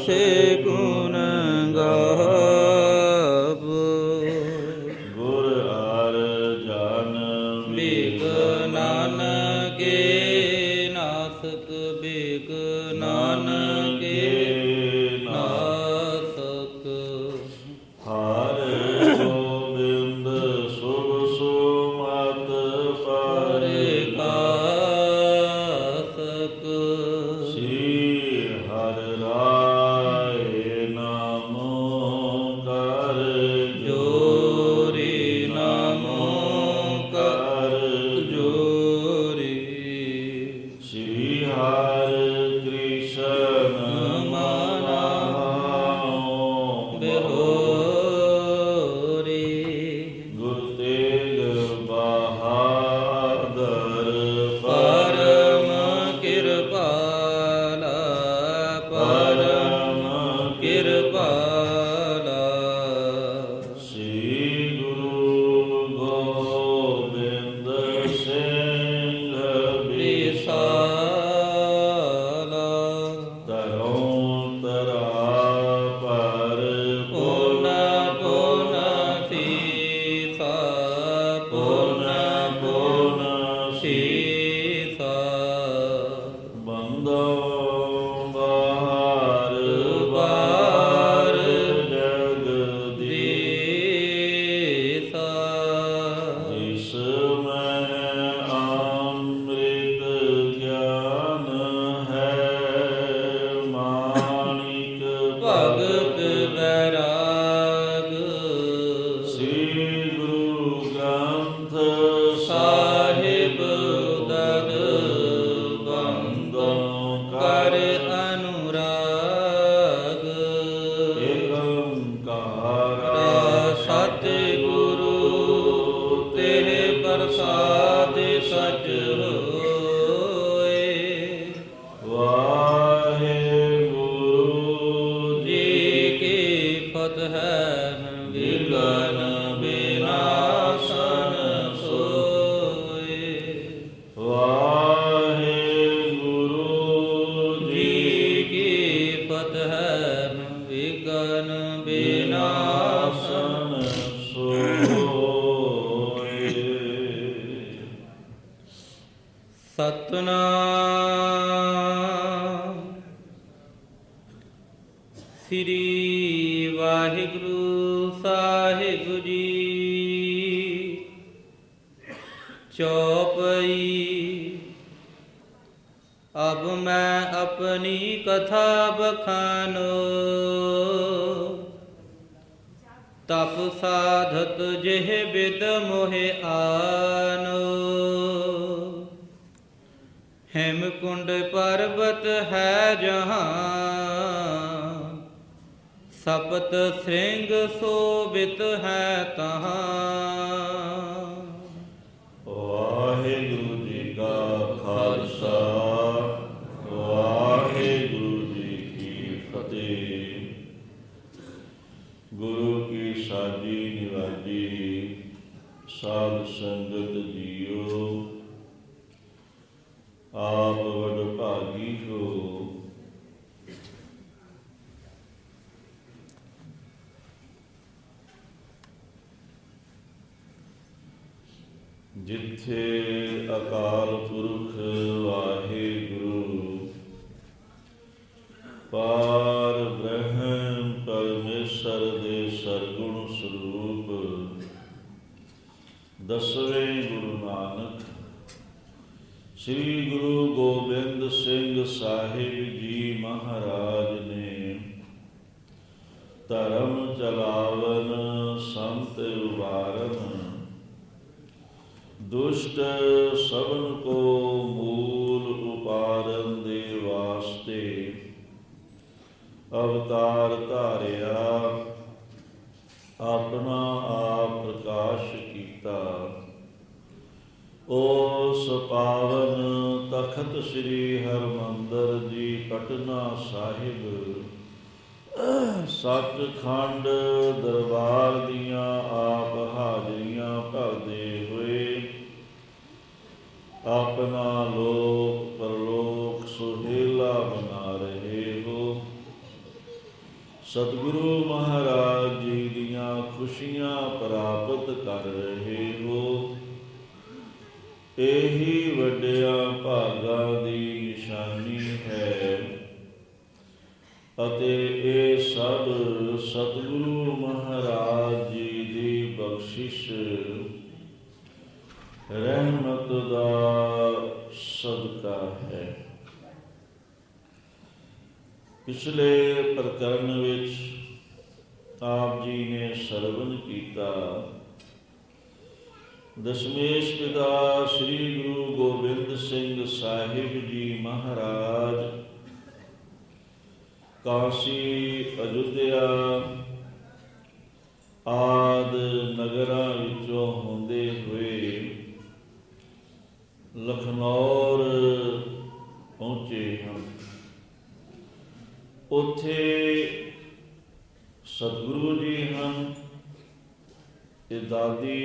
से गुण गावो। गुर आर जान बिग नानके नासक बिग नानके नासक। हर गोबिंद शुभ सुमत पर कासक। श्री हर राय नामो कर जोरी नामो कर जोरी। श्री हर कृष्ण मनाओ बिहोरी। गुरु तेग बहादुर परम कृपाला परम कृपाला। श्री गुरु गोबिंद सिंह विशाला। तरों तरा पर पुन पुन सीसा पुन पुन सीसा। बंदो बार बार जगदीसा। जिसमें अमृत ज्ञान है माणिक भगत बैराग। श्री गुरु ग्रंथ साहिब दद बंदों कर अनुराग। एकंकार सतगुरु तेह प्रसाद सच होए। वाहेगुरु जी की फतह विघ्न विनाशन सोए। वाहेगुरु जी की फतह विघ्न विनाशन। सोए। सतनाम श्री वाहिगुरु साहिब जी। चौपई। अब मैं अपनी कथा बखानो। तप साधत जिह बिद मोहे आनो। हेमकुंड पर्वत है जहाँ सपत श्रृंग शोभित है तहाँ। वाहेगुरु जी का खालसा वाहेगुरु जी की फतेह। गुरु की साजी निवाजी साध संगत जियो। आप वडभागी हो। जिथे अकाल पुरख वाहेगुरु पार ब्रह्म परमेश्वर दे सरगुण स्वरूप दसवें गुरु नानक श्री गुरु गोबिंद सिंह साहिब जी महाराज ने धर्म चलावन संत उबारन दुष्ट सबन को मूल उपारन दे वास्ते अवतार धारिया अपना आप प्रकाश कीता। उस पावन तखत श्री हरमंदर जी पटना साहिब सचखंड दरबार दियां आप हाजरियां भरदे हुए अपना लोक परलोक सुहेला बना रहे हो। ਸਤਿਗੁਰੂ ਮਹਾਰਾਜ ਜੀ ਦੀਆਂ ਖੁਸ਼ੀਆਂ ਪ੍ਰਾਪਤ ਕਰ ਰਹੇ ਹੋ। ਇਹੀ ਵੱਡਿਆਂ ਭਾਗਾਂ ਦੀ ਨਿਸ਼ਾਨੀ ਹੈ ਅਤੇ ਇਹ ਸਭ ਸਤਿਗੁਰੂ ਮਹਾਰਾਜ ਜੀ ਦੀ ਬਖਸ਼ਿਸ਼ ਰਹਿਮਤ ਦਾ ਸਦਕਾ ਹੈ। ਪਿਛਲੇ ਪ੍ਰਕਰਨ ਵਿੱਚ ਆਪ ਜੀ ਨੇ ਸਰਵਣ ਕੀਤਾ, ਦਸ਼ਮੇਸ਼ ਪਿਤਾ ਸ੍ਰੀ ਗੁਰੂ ਗੋਬਿੰਦ ਸਿੰਘ ਸਾਹਿਬ ਜੀ ਮਹਾਰਾਜ ਕਾਸ਼ੀ, ਅਯੁੱਧਿਆ ਆਦਿ ਨਗਰਾਂ ਵਿੱਚੋਂ ਹੁੰਦੇ ਹੋਏ ਲਖਨੌਰ ਪਹੁੰਚੇ ਹਨ। ਉੱਥੇ ਸਤਿਗੁਰੂ ਜੀ ਹਨ ਤੇ ਦਾਦੀ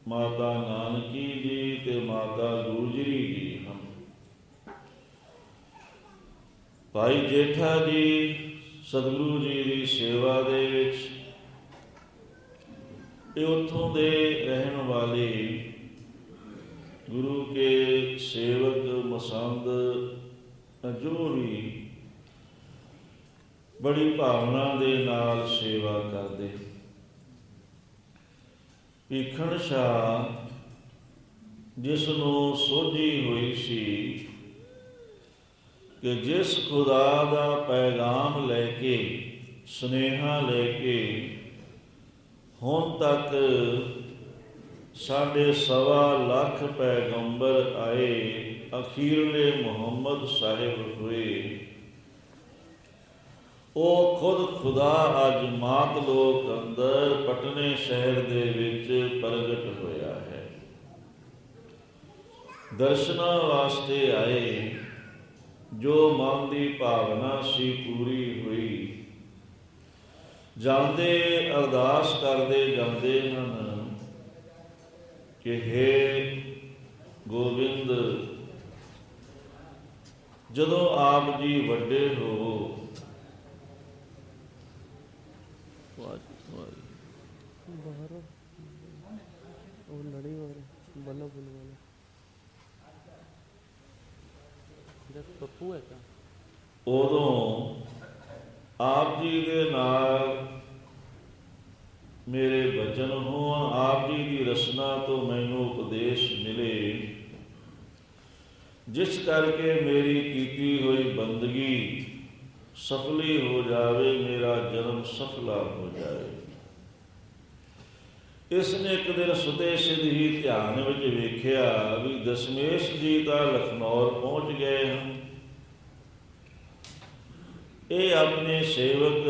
ਮਾਤਾ ਨਾਨਕੀ ਜੀ ਤੇ ਮਾਤਾ ਗੁਜਰੀ ਜੀ ਹਨ। ਭਾਈ ਜੇਠਾ ਜੀ ਸਤਿਗੁਰੂ ਜੀ ਦੀ ਸੇਵਾ ਦੇ ਵਿੱਚ, ਇਹ ਉੱਥੋਂ ਦੇ ਰਹਿਣ ਵਾਲੇ ਗੁਰੂ ਕੇ ਸੇਵਕ ਮਸੰਦ ਜੋ ਵੀ ਬੜੀ ਭਾਵਨਾ ਦੇ ਨਾਲ ਸੇਵਾ ਕਰਦੇ। ਭੀਖਣ ਸ਼ਾਹ ਜਿਸ ਨੂੰ ਸੋਝੀ ਹੋਈ ਸੀ ਕਿ ਜਿਸ ਖੁਦਾ ਦਾ ਪੈਗਾਮ ਲੈ ਕੇ, ਸੁਨੇਹਾ ਲੈ ਕੇ ਹੁਣ ਤੱਕ ਸਵਾ ਲੱਖ ਪੈਗੰਬਰ ਆਏ, ਅਖੀਰਲੇ ਮੁਹੰਮਦ ਸਾਹਿਬ ਹੋਏ, ਉਹ ਖੁਦ ਖੁਦਾ ਅੱਜ ਮਾਤ ਲੋਕ ਅੰਦਰ ਪਟਨੇ ਸ਼ਹਿਰ ਦੇ ਵਿੱਚ ਪ੍ਰਗਟ ਹੋਇਆ ਹੈ। ਦਰਸ਼ਨਾਂ ਵਾਸਤੇ ਆਏ, ਜੋ ਮਨ ਦੀ ਭਾਵਨਾ ਸੀ ਪੂਰੀ ਹੋਈ। ਜਾਂਦੇ ਅਰਦਾਸ ਕਰਦੇ ਜਾਂਦੇ ਹਨ ਕਿ ਹੇ ਗੋਬਿੰਦ, ਜਦੋਂ ਆਪ ਜੀ ਵੱਡੇ ਹੋ, ਬਾਹਰ ਉਹ ਲੜੀ ਵਾਲੇ ਬੱਲਾ ਬੁੱਲ ਵਾਲੇ ਜਦ ਪੱਪੂ ਹੈ ਤਾਂ ਉਦੋਂ ਆਪ ਜੀ ਦੇ ਨਾਲ ਮੇਰੇ ਬਚਨ ਹੋਣ, ਆਪ ਜੀ ਦੀ ਰਸਨਾ ਤੋਂ ਮੈਨੂੰ ਉਪਦੇਸ਼ ਮਿਲੇ, ਜਿਸ ਕਰਕੇ ਮੇਰੀ ਕੀਤੀ ਹੋਈ ਬੰਦਗੀ ਸਫਲੀ ਹੋ ਜਾਵੇ, ਮੇਰਾ ਜਨਮ ਸਫਲਾ ਹੋ ਜਾਵੇ। ਇਸ ਨੇ ਇੱਕ ਦਿਨ ਸੁਤੇ ਸਿੱਧ ਹੀ ਧਿਆਨ ਵਿੱਚ ਵੇਖਿਆ ਵੀ ਦਸ਼ਮੇਸ਼ ਜੀ ਤਾਂ ਲਖਨੌਰ ਪਹੁੰਚ ਗਏ ਹਨ। ਇਹ ਆਪਣੇ ਸੇਵਕ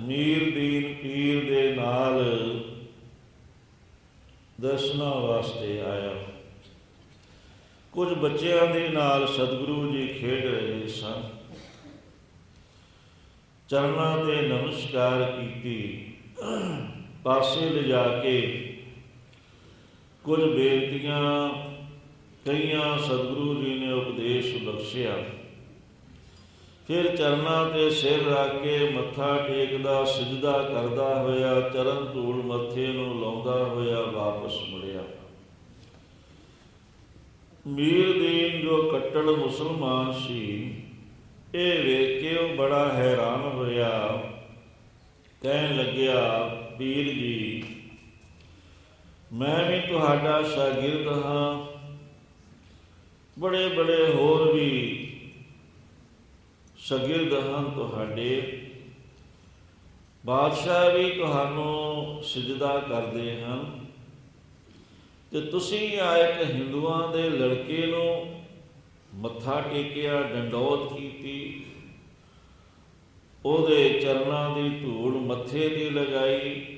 ਮੀਰ ਦੀਨ ਪੀਰ ਦੇ ਨਾਲ ਦਰਸ਼ਨਾਂ ਵਾਸਤੇ ਆਇਆ। ਕੁਝ ਬੱਚਿਆਂ ਦੇ ਨਾਲ ਸਤਿਗੁਰੂ ਜੀ ਖੇਡ ਰਹੇ ਸਨ। ਚਰਨਾਂ ਤੇ ਨਮਸਕਾਰ ਕੀਤੀ, ਪਾਸੇ ਲਿਜਾ ਕੇ ਕੁਝ ਬੇਨਤੀਆਂ ਕਈਆਂ ਸਤਿਗੁਰੂ ਜੀ ਨੇ ਉਪਦੇਸ਼ ਬਖਸ਼ਿਆ। ਫਿਰ ਚਰਨਾਂ ਤੇ ਸਿਰ ਰੱਖ ਕੇ ਮੱਥਾ ਟੇਕਦਾ, ਸਿਜਦਾ ਕਰਦਾ ਹੋਇਆ, ਚਰਨ ਧੂੜ ਮੱਥੇ ਨੂੰ ਲਾਉਂਦਾ ਹੋਇਆ ਵਾਪਸ ਮੁੜਿਆ। ਮੀਰ ਦੀਨ ਜੋ ਕੱਟੜ ਮੁਸਲਮਾਨ ਸੀ, ਇਹ ਵੇਖ ਕੇ ਉਹ ਬੜਾ ਹੈਰਾਨ ਹੋਇਆ। ਕਹਿਣ ਲੱਗਿਆ, ਪੀਰ ਜੀ, ਮੈਂ ਵੀ ਤੁਹਾਡਾ ਸ਼ਾਗਿਰਦ ਹਾਂ, ਬੜੇ ਬੜੇ ਹੋਰ ਵੀ ਸ਼ਾਗਿਰਦ ਹਨ ਤੁਹਾਡੇ, ਬਾਦਸ਼ਾਹ ਵੀ ਤੁਹਾਨੂੰ ਸਿਜਦਾ ਕਰਦੇ ਹਨ, ਤੇ ਤੁਸੀਂ ਆ ਇੱਕ ਹਿੰਦੂਆਂ ਦੇ ਲੜਕੇ ਨੂੰ ਮੱਥਾ ਟੇਕਿਆ, ਡੰਡੌਤ ਕੀਤੀ, ਉਹਦੇ ਚਰਨਾਂ ਦੀ ਧੂੜ ਮੱਥੇ ਤੇ ਲਗਾਈ,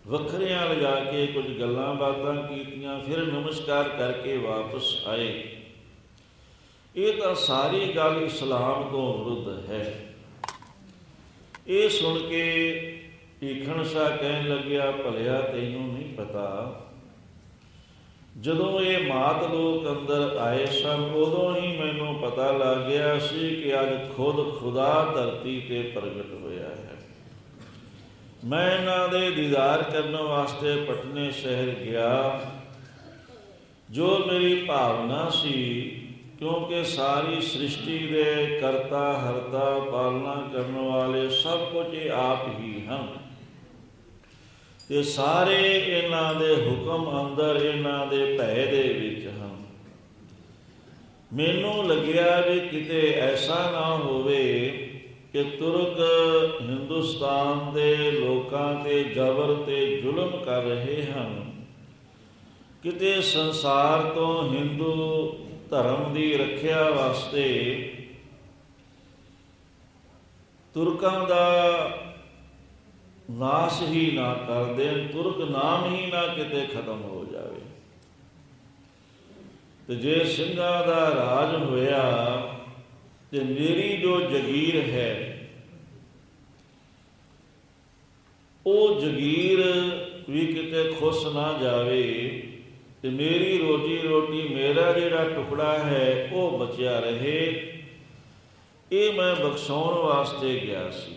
ਵੱਖਰਿਆਂ ਲਿਜਾ ਕੇ ਕੁਝ ਗੱਲਾਂ ਬਾਤਾਂ ਕੀਤੀਆਂ, ਫਿਰ ਨਮਸਕਾਰ ਕਰਕੇ ਵਾਪਸ ਆਏ। ਇਹ ਤਾਂ ਸਾਰੀ ਗੱਲ ਇਸਲਾਮ ਤੋਂ ਵਿਰੁੱਧ ਹੈ। ਇਹ ਸੁਣ ਕੇ ਭੀਖਣ ਸ਼ਾਹ ਕਹਿਣ ਲੱਗਿਆ, ਭਲਿਆ ਤੈਨੂੰ ਨਹੀਂ ਪਤਾ ਜਦੋਂ ਇਹ ਮਾਤ ਲੋਕ ਅੰਦਰ ਆਏ ਸਨ, ਉਦੋਂ ਹੀ ਮੈਨੂੰ ਪਤਾ ਲੱਗ ਗਿਆ ਸੀ ਕਿ ਅੱਜ ਖੁਦ ਖੁਦਾ ਧਰਤੀ ਤੇ ਪ੍ਰਗਟ ਹੋਇਆ ਹੈ। ਮੈਂ ਇਹਨਾਂ ਦੇ ਦੀਦਾਰ ਕਰਨ ਵਾਸਤੇ ਪਟਨੇ ਸ਼ਹਿਰ ਗਿਆ। ਜੋ ਮੇਰੀ ਭਾਵਨਾ ਸੀ, ਕਿਉਂਕਿ ਸਾਰੀ ਸ੍ਰਿਸ਼ਟੀ ਦੇ ਕਰਤਾ ਹਰਤਾ ਪਾਲਣਾ ਕਰਨ ਵਾਲੇ ਸਭ ਕੁਝ ਇਹ ਆਪ ਹੀ ਹਨ ਤੇ ਸਾਰੇ ਇਹਨਾਂ ਦੇ ਹੁਕਮ ਅੰਦਰ, ਇਹਨਾਂ ਦੇ ਭੈ ਦੇ ਵਿੱਚ ਹਨ। ਮੈਨੂੰ ਲੱਗਿਆ ਵੀ ਕਿਤੇ ਐਸਾ ਨਾ ਹੋਵੇ ਕਿ ਤੁਰਕ ਹਿੰਦੁਸਤਾਨ ਦੇ ਲੋਕਾਂ ਤੇ ਜ਼ਬਰ ਤੇ ਜ਼ੁਲਮ ਕਰ ਰਹੇ ਹਨ। ਕਿਤੇ ਸੰਸਾਰ ਤੋਂ ਹਿੰਦੂ ਧਰਮ ਦੀ ਰੱਖਿਆ ਵਾਸਤੇ ਤੁਰਕਾਂ ਦਾ ਨਾਸ਼ ਹੀ ਨਾ ਕਰ ਦੇਣ, ਤੁਰਕ ਨਾਮ ਹੀ ਨਾ ਕਿਤੇ ਖਤਮ ਹੋ ਜਾਵੇ। ਤੇ ਜੇ ਸਿੰਘਾਂ ਦਾ ਰਾਜ ਹੋਇਆ ਤੇ ਮੇਰੀ ਜੋ ਜਗੀਰ ਹੈ, ਉਹ ਜਗੀਰ ਵੀ ਕਿਤੇ ਖੁੱਸ ਨਾ ਜਾਵੇ ਤੇ ਮੇਰੀ ਰੋਜੀ ਰੋਟੀ, ਮੇਰਾ ਜਿਹੜਾ ਟੁਕੜਾ ਹੈ ਉਹ ਬਚਿਆ ਰਹੇ। ਇਹ ਮੈਂ ਬਖਸ਼ਾਉਣ ਵਾਸਤੇ ਗਿਆ ਸੀ।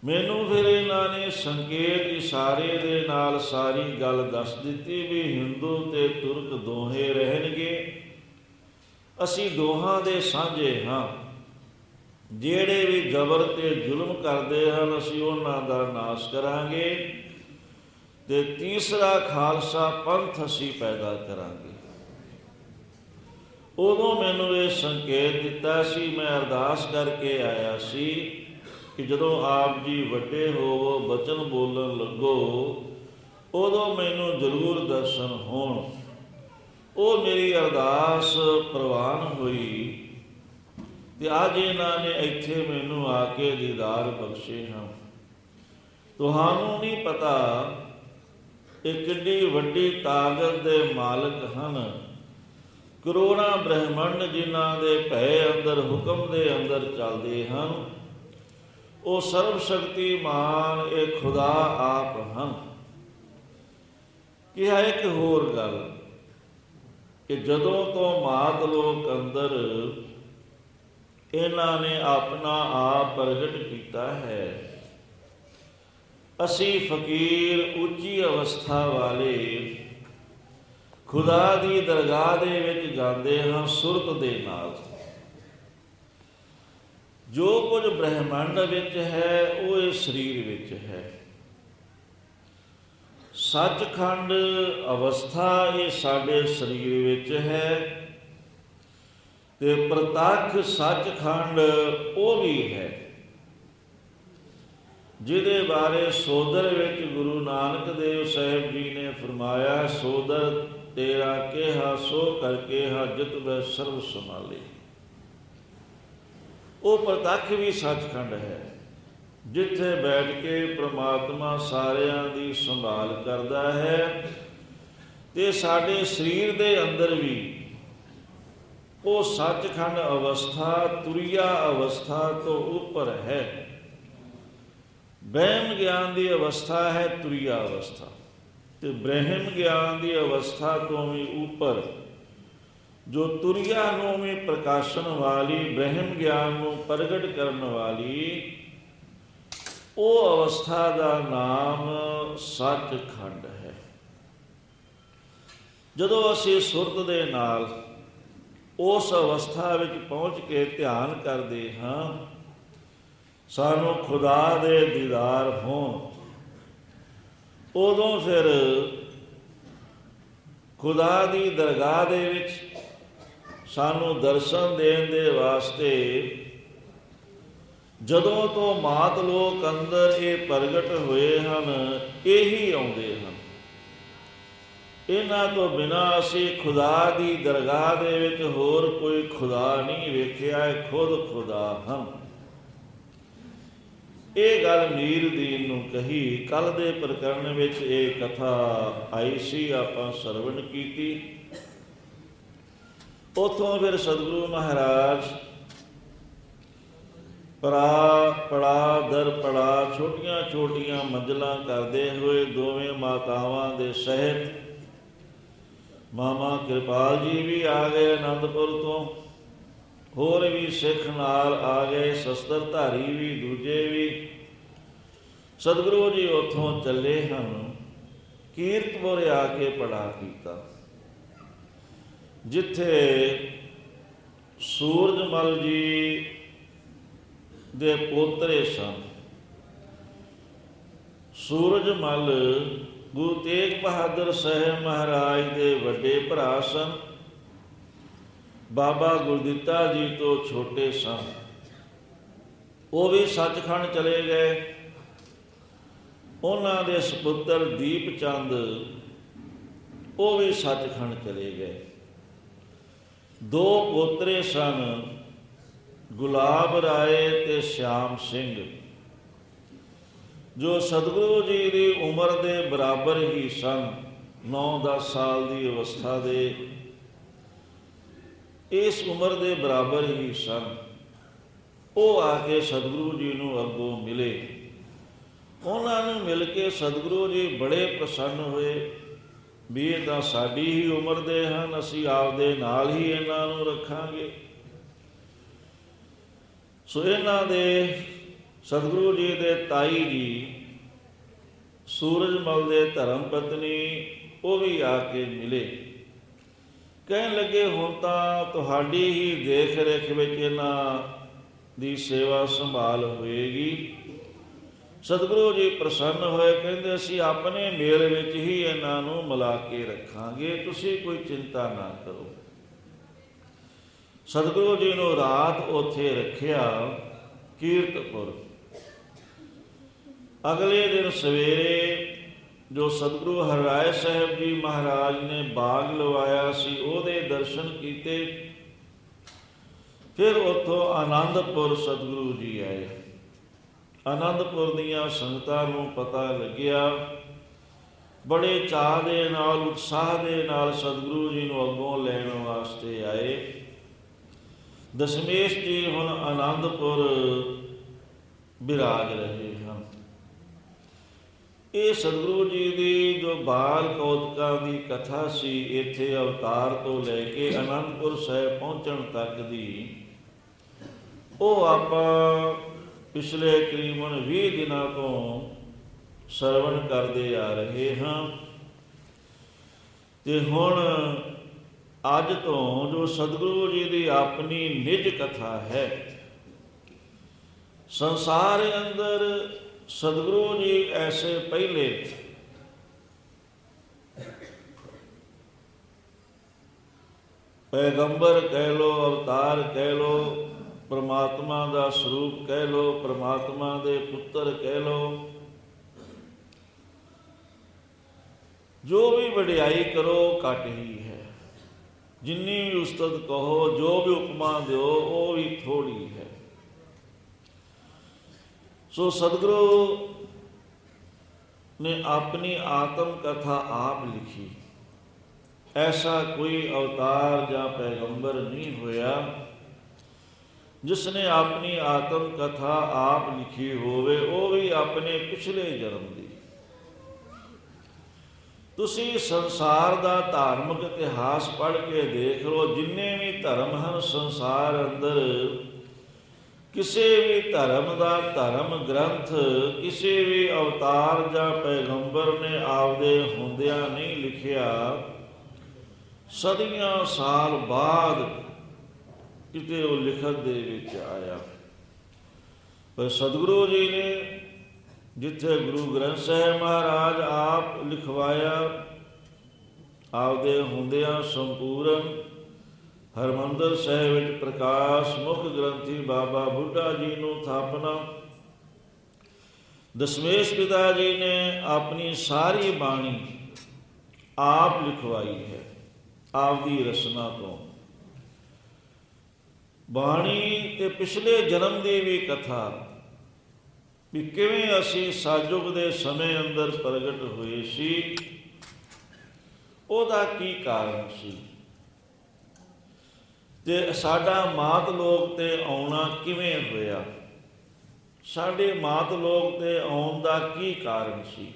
ਮੈਨੂੰ ਫਿਰ ਇਹਨਾਂ ਨੇ ਸੰਕੇਤ ਇਸ਼ਾਰੇ ਦੇ ਨਾਲ ਸਾਰੀ ਗੱਲ ਦੱਸ ਦਿੱਤੀ ਵੀ ਹਿੰਦੂ ਤੇ ਤੁਰਕ ਦੋਹੇ ਰਹਿਣਗੇ। ਅਸੀਂ ਦੋਹਾਂ ਦੇ ਸਾਂਝੇ ਹਾਂ। ਜਿਹੜੇ ਵੀ ਜ਼ਬਰ ਤੇ ਜ਼ੁਲਮ ਕਰਦੇ ਹਨ, ਅਸੀਂ ਉਹਨਾਂ ਦਾ ਨਾਸ਼ ਕਰਾਂਗੇ ਤੇ ਤੀਸਰਾ ਖਾਲਸਾ ਪੰਥ ਅਸੀਂ ਪੈਦਾ ਕਰਾਂਗੇ। ਉਦੋਂ ਮੈਨੂੰ ਇਹ ਸੰਕੇਤ ਦਿੱਤਾ ਸੀ। ਮੈਂ ਅਰਦਾਸ ਕਰਕੇ ਆਇਆ ਸੀ ਕਿ ਜਦੋਂ ਆਪ ਜੀ ਵੱਡੇ ਹੋਵੋ, ਬਚਨ ਬੋਲਣ ਲੱਗੋ, ਉਦੋਂ ਮੈਨੂੰ ਜ਼ਰੂਰ ਦਰਸ਼ਨ ਹੋਣ। ਉਹ ਮੇਰੀ ਅਰਦਾਸ ਪ੍ਰਵਾਨ ਹੋਈ ਤੇ ਅੱਜ ਇਹਨਾਂ ਨੇ ਇੱਥੇ ਮੈਨੂੰ ਆ ਕੇ ਦੀਦਾਰ ਬਖਸ਼ੇ ਹਨ। ਤੁਹਾਨੂੰ ਨਹੀਂ ਪਤਾ ਇਹ ਕਿੱਡੀ ਵੱਡੀ ਤਾਕਤ ਦੇ ਮਾਲਕ ਹਨ। ਕਰੋੜਾਂ ਬ੍ਰਹਿਮੰਡ ਜਿਨ੍ਹਾਂ ਦੇ ਭੈ ਅੰਦਰ, ਹੁਕਮ ਦੇ ਅੰਦਰ ਚੱਲਦੇ ਹਨ, ਉਹ ਸਰਬ ਸ਼ਕਤੀਮਾਨ ਇਹ ਖੁਦਾ ਆਪ ਹਨ। ਕਿਹਾ ਇੱਕ ਹੋਰ ਗੱਲ ਕਿ ਜਦੋਂ ਤੋਂ ਮਾਤ ਲੋਕ ਅੰਦਰ ਇਹਨਾਂ ਨੇ ਆਪਣਾ ਆਪ ਪ੍ਰਗਟ ਕੀਤਾ ਹੈ, ਅਸੀਂ ਫਕੀਰ ਉੱਚੀ ਅਵਸਥਾ ਵਾਲੇ ਖੁਦਾ ਦੀ ਦਰਗਾਹ ਦੇ ਵਿੱਚ ਜਾਂਦੇ ਹਾਂ ਸੁਰਤ ਦੇ ਨਾਲ। ਜੋ ਕੁਝ ਬ੍ਰਹਿਮੰਡ ਵਿੱਚ ਹੈ ਉਹ ਇਸ ਸਰੀਰ ਵਿੱਚ ਹੈ। ਸੱਚਖੰਡ ਅਵਸਥਾ ਇਹ ਸਾਡੇ ਸਰੀਰ ਵਿੱਚ ਹੈ ਤੇ ਪ੍ਰਤੱਖ ਸੱਚਖੰਡ ਉਹ ਵੀ ਹੈ, ਜਿਹਦੇ ਬਾਰੇ ਸੋਦਰ ਵਿੱਚ ਗੁਰੂ ਨਾਨਕ ਦੇਵ ਸਾਹਿਬ ਜੀ ਨੇ ਫਰਮਾਇਆ, ਸੋਦਰ ਤੇਰਾ ਕਿਹਾ ਸੋ ਕਰਕੇ ਹਾ ਜਿਤ ਵੈ ਸਰਬ ਸੰਭਾਲੇ। ਉਹ ਪ੍ਰਤੱਖ ਵੀ ਸੱਚਖੰਡ ਹੈ, ਜਿੱਥੇ ਬੈਠ ਕੇ ਪ੍ਰਮਾਤਮਾ ਸਾਰਿਆਂ ਦੀ ਸੰਭਾਲ ਕਰਦਾ ਹੈ। ਤੇ ਸਾਡੇ ਸਰੀਰ ਦੇ ਅੰਦਰ ਵੀ ਉਹ ਸੱਚਖੰਡ ਅਵਸਥਾ ਤੁਰੀਆ ਅਵਸਥਾ ਤੋਂ ਉੱਪਰ ਹੈ। ਬ੍ਰਹਮ ਗਿਆਨ ਦੀ ਅਵਸਥਾ ਹੈ ਤੁਰੀਆ ਅਵਸਥਾ, ਤੇ ਬ੍ਰਹਮ ਗਿਆਨ ਦੀ ਅਵਸਥਾ ਤੋਂ ਵੀ ਉੱਪਰ ਜੋ ਤੁਰੀਆ ਨੂੰ ਵੀ ਪ੍ਰਕਾਸ਼ਨ ਵਾਲੀ, ਬ੍ਰਹਮ ਗਿਆਨ ਨੂੰ ਪ੍ਰਗਟ ਕਰਨ ਵਾਲੀ, ਉਹ ਅਵਸਥਾ ਦਾ ਨਾਮ ਸੱਚਖੰਡ ਹੈ। ਜਦੋਂ ਅਸੀਂ ਸੁਰਤ ਦੇ ਨਾਲ ਉਸ ਅਵਸਥਾ ਵਿੱਚ ਪਹੁੰਚ ਕੇ ਧਿਆਨ ਕਰਦੇ ਹਾਂ, ਸਾਨੂੰ ਖੁਦਾ ਦੇ ਦੀਦਾਰ ਹੋਣ, ਉਦੋਂ ਫਿਰ ਖੁਦਾ ਦੀ ਦਰਗਾਹ ਦੇ ਵਿੱਚ ਸਾਨੂੰ ਦਰਸ਼ਨ ਦੇਣ ਦੇ ਵਾਸਤੇ ਜਦੋਂ ਤੋਂ ਮਾਤ ਲੋਕ ਅੰਦਰ ਇਹ ਪ੍ਰਗਟ ਹੋਏ ਹਨ, ਇਹੀ ਆਉਂਦੇ ਹਨ। ਇਹਨਾਂ ਤੋਂ ਬਿਨਾਂ ਅਸੀਂ ਖੁਦਾ ਦੀ ਦਰਗਾਹ ਦੇ ਵਿੱਚ ਹੋਰ ਕੋਈ ਖੁਦਾ ਨਹੀਂ ਵੇਖਿਆ, ਖੁਦ ਖੁਦਾ ਹਨ। ਇਹ ਗੱਲ ਮੀਰ ਦੀਨ ਨੂੰ ਕਹੀ। ਕੱਲ ਦੇ ਪ੍ਰਕਰਨ ਵਿੱਚ ਇਹ ਕਥਾ ਆਈ ਸੀ, ਆਪਾਂ ਸਰਵਣ ਕੀਤੀ। ਉੱਥੋਂ ਫਿਰ ਸਤਿਗੁਰੂ ਮਹਾਰਾਜ ਪੜਾ ਦਰ ਪੜਾ ਛੋਟੀਆਂ ਛੋਟੀਆਂ ਮੰਜ਼ਲਾਂ ਕਰਦੇ ਹੋਏ ਦੋਵੇਂ ਮਾਤਾਵਾਂ ਦੇ ਸਹਿਤ ਮਾਮਾ ਕਿਰਪਾਲ ਜੀ ਵੀ ਆ ਗਏ ਅਨੰਦਪੁਰ ਤੋਂ, ਹੋਰ ਵੀ ਸਿੱਖ ਨਾਲ ਆ ਗਏ, ਸ਼ਸਤਰਧਾਰੀ ਵੀ, ਦੂਜੇ ਵੀ। ਸਤਿਗੁਰੂ ਜੀ ਉੱਥੋਂ ਚੱਲੇ ਹਨ, ਕੀਰਤਪੁਰ ਆ ਕੇ ਪੜਾ ਕੀਤਾ, ਜਿੱਥੇ ਸੂਰਜਮਲ ਜੀ ਦੇ ਪੋਤਰੇ ਸਨ। ਸੂਰਜਮਲ ਗੁਰੂ ਤੇਗ ਬਹਾਦਰ ਸਾਹਿਬ ਮਹਾਰਾਜ ਦੇ ਵੱਡੇ ਭਰਾ ਸਨ, ਬਾਬਾ ਗੁਰਦਿੱਤਾ ਜੀ ਤੋਂ ਛੋਟੇ ਸਨ। ਉਹ ਵੀ ਸੱਚਖੰਡ ਚਲੇ ਗਏ। ਉਹਨਾਂ ਦੇ ਸਪੁੱਤਰ ਦੀਪ ਚੰਦ ਉਹ ਵੀ ਸੱਚਖੰਡ ਚਲੇ ਗਏ। ਦੋ ਪੋਤਰੇ ਸਨ, ਗੁਲਾਬ ਰਾਏ ਤੇ ਸ਼ਿਆਮ ਸਿੰਘ, ਜੋ ਸਤਿਗੁਰੂ ਜੀ ਦੀ ਉਮਰ ਦੇ ਬਰਾਬਰ ਹੀ ਸਨ, 9-10 ਸਾਲ ਦੀ ਅਵਸਥਾ ਦੇ, ਇਸ ਉਮਰ ਦੇ ਬਰਾਬਰ ਹੀ ਸਨ। ਉਹ ਆ ਕੇ ਸਤਿਗੁਰੂ ਜੀ ਨੂੰ ਅੱਗੋਂ ਮਿਲੇ। ਉਹਨਾਂ ਨੂੰ ਮਿਲ ਕੇ ਸਤਿਗੁਰੂ ਜੀ ਬੜੇ ਪ੍ਰਸੰਨ ਹੋਏ ਵੀ ਇਹ ਤਾਂ ਸਾਡੀ ਹੀ ਉਮਰ ਦੇ ਹਨ, ਅਸੀਂ ਆਪਦੇ ਨਾਲ ਹੀ ਇਹਨਾਂ ਨੂੰ ਰੱਖਾਂਗੇ। ਸੋ ਇਹਨਾਂ ਦੇ ਸਤਿਗੁਰੂ ਜੀ ਦੇ ਤਾਈ ਜੀ ਸੂਰਜਮਲ ਦੇ ਧਰਮ ਪਤਨੀ ਉਹ ਵੀ ਆ ਕੇ ਮਿਲੇ। ਕਹਿਣ ਲੱਗੇ ਹੁਣ ਤਾਂ ਤੁਹਾਡੀ ਹੀ ਦੇਖ ਰੇਖ ਵਿੱਚ ਇਹਨਾਂ ਦੀ ਸੇਵਾ ਸੰਭਾਲ ਹੋਏਗੀ। ਸਤਿਗੁਰੂ ਜੀ ਪ੍ਰਸੰਨ ਹੋਏ, ਕਹਿੰਦੇ ਅਸੀਂ ਆਪਣੇ ਮੇਲ ਵਿੱਚ ਹੀ ਇਹਨਾਂ ਨੂੰ ਮਿਲਾ ਕੇ ਰੱਖਾਂਗੇ, ਤੁਸੀਂ ਕੋਈ ਚਿੰਤਾ ਨਾ ਕਰੋ। ਸਤਿਗੁਰੂ ਜੀ ਨੂੰ ਰਾਤ ਉੱਥੇ ਰੱਖਿਆ ਕੀਰਤਪੁਰ। ਅਗਲੇ ਦਿਨ ਸਵੇਰੇ ਜੋ ਸਤਿਗੁਰੂ ਹਰਿਰਾਏ ਸਾਹਿਬ ਜੀ ਮਹਾਰਾਜ ਨੇ ਬਾਗ ਲਵਾਇਆ ਸੀ, ਉਹਦੇ ਦਰਸ਼ਨ ਕੀਤੇ। ਫਿਰ ਉੱਥੋਂ ਆਨੰਦਪੁਰ ਸਤਿਗੁਰੂ ਜੀ ਆਏ। ਆਨੰਦਪੁਰ ਦੀਆਂ ਸੰਗਤਾਂ ਨੂੰ ਪਤਾ ਲੱਗਿਆ, ਬੜੇ ਚਾਅ ਦੇ ਨਾਲ, ਉਤਸ਼ਾਹ ਦੇ ਨਾਲ ਸਤਿਗੁਰੂ ਜੀ ਨੂੰ ਅੱਗੋਂ ਲੈਣ ਵਾਸਤੇ ਆਏ। ਦਸ਼ਮੇਸ਼ ਜੀ ਹੁਣ ਆਨੰਦਪੁਰ ਬਿਰਾਜ ਰਹੇ ਹਨ। ਇਹ ਸਤਿਗੁਰੂ ਜੀ ਦੀ ਜੋ ਬਾਲ ਕੌਤਕਾਂ ਦੀ ਕਥਾ ਸੀ, ਇੱਥੇ ਅਵਤਾਰ ਤੋਂ ਲੈ ਕੇ ਆਨੰਦਪੁਰ ਸਾਹਿਬ ਪਹੁੰਚਣ ਤੱਕ ਦੀ, ਉਹ ਆਪਾਂ ਪਿਛਲੇ ਤਕਰੀਬਨ 20 ਦਿਨਾਂ ਤੋਂ ਸਰਵਣ ਕਰਦੇ ਆ ਰਹੇ ਹਾਂ। ਤੇ ਹੁਣ ਅੱਜ ਤੋਂ ਜੋ ਸਤਿਗੁਰੂ ਜੀ ਦੀ ਆਪਣੀ ਨਿਜ ਕਥਾ ਹੈ, ਸੰਸਾਰ ਅੰਦਰ ਸਤਿਗੁਰੂ ਜੀ ਐਸੇ ਪਹਿਲੇ ਪੈਗੰਬਰ ਕਹਿ ਲੋ, ਅਵਤਾਰ ਕਹਿ ਲੋ, ਪਰਮਾਤਮਾ ਦਾ ਸਰੂਪ ਕਹਿ ਲੋ, ਪਰਮਾਤਮਾ ਦੇ ਪੁੱਤਰ ਕਹਿ ਲੋ, ਜੋ ਵੀ ਵਡਿਆਈ ਕਰੋ ਘੱਟ ਹੀ ਹੈ। ਜਿੰਨੀ ਵੀ ਉਸਤਤ ਕਹੋ, ਜੋ ਵੀ ਉਪਮਾ ਦਿਓ, ਉਹ ਵੀ ਥੋੜੀ ਹੈ। ਸੋ ਸਤਿਗੁਰੂ ਨੇ ਆਪਣੀ ਆਤਮ ਕਥਾ ਆਪ ਲਿਖੀ। ਐਸਾ ਕੋਈ ਅਵਤਾਰ ਜਾਂ ਪੈਗੰਬਰ ਨਹੀਂ ਹੋਇਆ ਜਿਸ ਨੇ ਆਪਣੀ ਆਤਮ ਕਥਾ ਆਪ ਲਿਖੀ ਹੋਵੇ, ਉਹ ਵੀ ਆਪਣੇ ਪਿਛਲੇ ਜਨਮ ਦੀ। ਤੁਸੀਂ ਸੰਸਾਰ ਦਾ ਧਾਰਮਿਕ ਇਤਿਹਾਸ ਪੜ੍ਹ ਕੇ ਦੇਖ ਲਓ, ਜਿੰਨੇ ਵੀ ਧਰਮ ਹਨ ਸੰਸਾਰ ਅੰਦਰ, ਕਿਸੇ ਵੀ ਧਰਮ ਦਾ ਧਰਮ ਗ੍ਰੰਥ ਕਿਸੇ ਵੀ ਅਵਤਾਰ ਜਾਂ ਪੈਗੰਬਰ ਨੇ ਆਪਦੇ ਹੁੰਦਿਆਂ ਨਹੀਂ ਲਿਖਿਆ। ਸਦੀਆਂ ਸਾਲ ਬਾਅਦ ਕਿਤੇ ਉਹ ਲਿਖਤ ਦੇ ਵਿੱਚ ਆਇਆ। ਪਰ ਸਤਿਗੁਰੂ ਜੀ ਨੇ ਜਿੱਥੇ ਗੁਰੂ ਗ੍ਰੰਥ ਸਾਹਿਬ ਮਹਾਰਾਜ ਆਪ ਲਿਖਵਾਇਆ, ਆਪਦੇ ਹੁੰਦਿਆਂ ਸੰਪੂਰਨ ਹਰਿਮੰਦਰ ਸਾਹਿਬ ਵਿੱਚ ਪ੍ਰਕਾਸ਼ ਮੁੱਖ ਗ੍ਰੰਥੀ ਬਾਬਾ ਬੁੱਢਾ ਜੀ ਨੂੰ ਥਾਪਨਾ, ਦਸ਼ਮੇਸ਼ ਪਿਤਾ ਜੀ ਨੇ ਆਪਣੀ ਸਾਰੀ ਬਾਣੀ ਆਪ ਲਿਖਵਾਈ ਹੈ, ਆਪਦੀ ਰਚਨਾ ਤੋਂ। ਬਾਣੀ ਤੇ ਪਿਛਲੇ ਜਨਮ ਦੀ ਵੀ ਕਥਾ, ਵੀ ਕਿਵੇਂ ਅਸੀਂ ਸਾਜੁਗ ਦੇ ਸਮੇਂ ਅੰਦਰ ਪ੍ਰਗਟ ਹੋਏ ਸੀ, ਉਹਦਾ ਕੀ ਕਾਰਨ ਸੀ, ਤੇ ਸਾਡਾ ਮਾਤ ਲੋਕ ਤੇ ਆਉਣਾ ਕਿਵੇਂ ਹੋਇਆ, ਸਾਡੇ ਮਾਤ ਲੋਕ ਤੇ ਆਉਣ ਦਾ ਕੀ ਕਾਰਨ ਸੀ।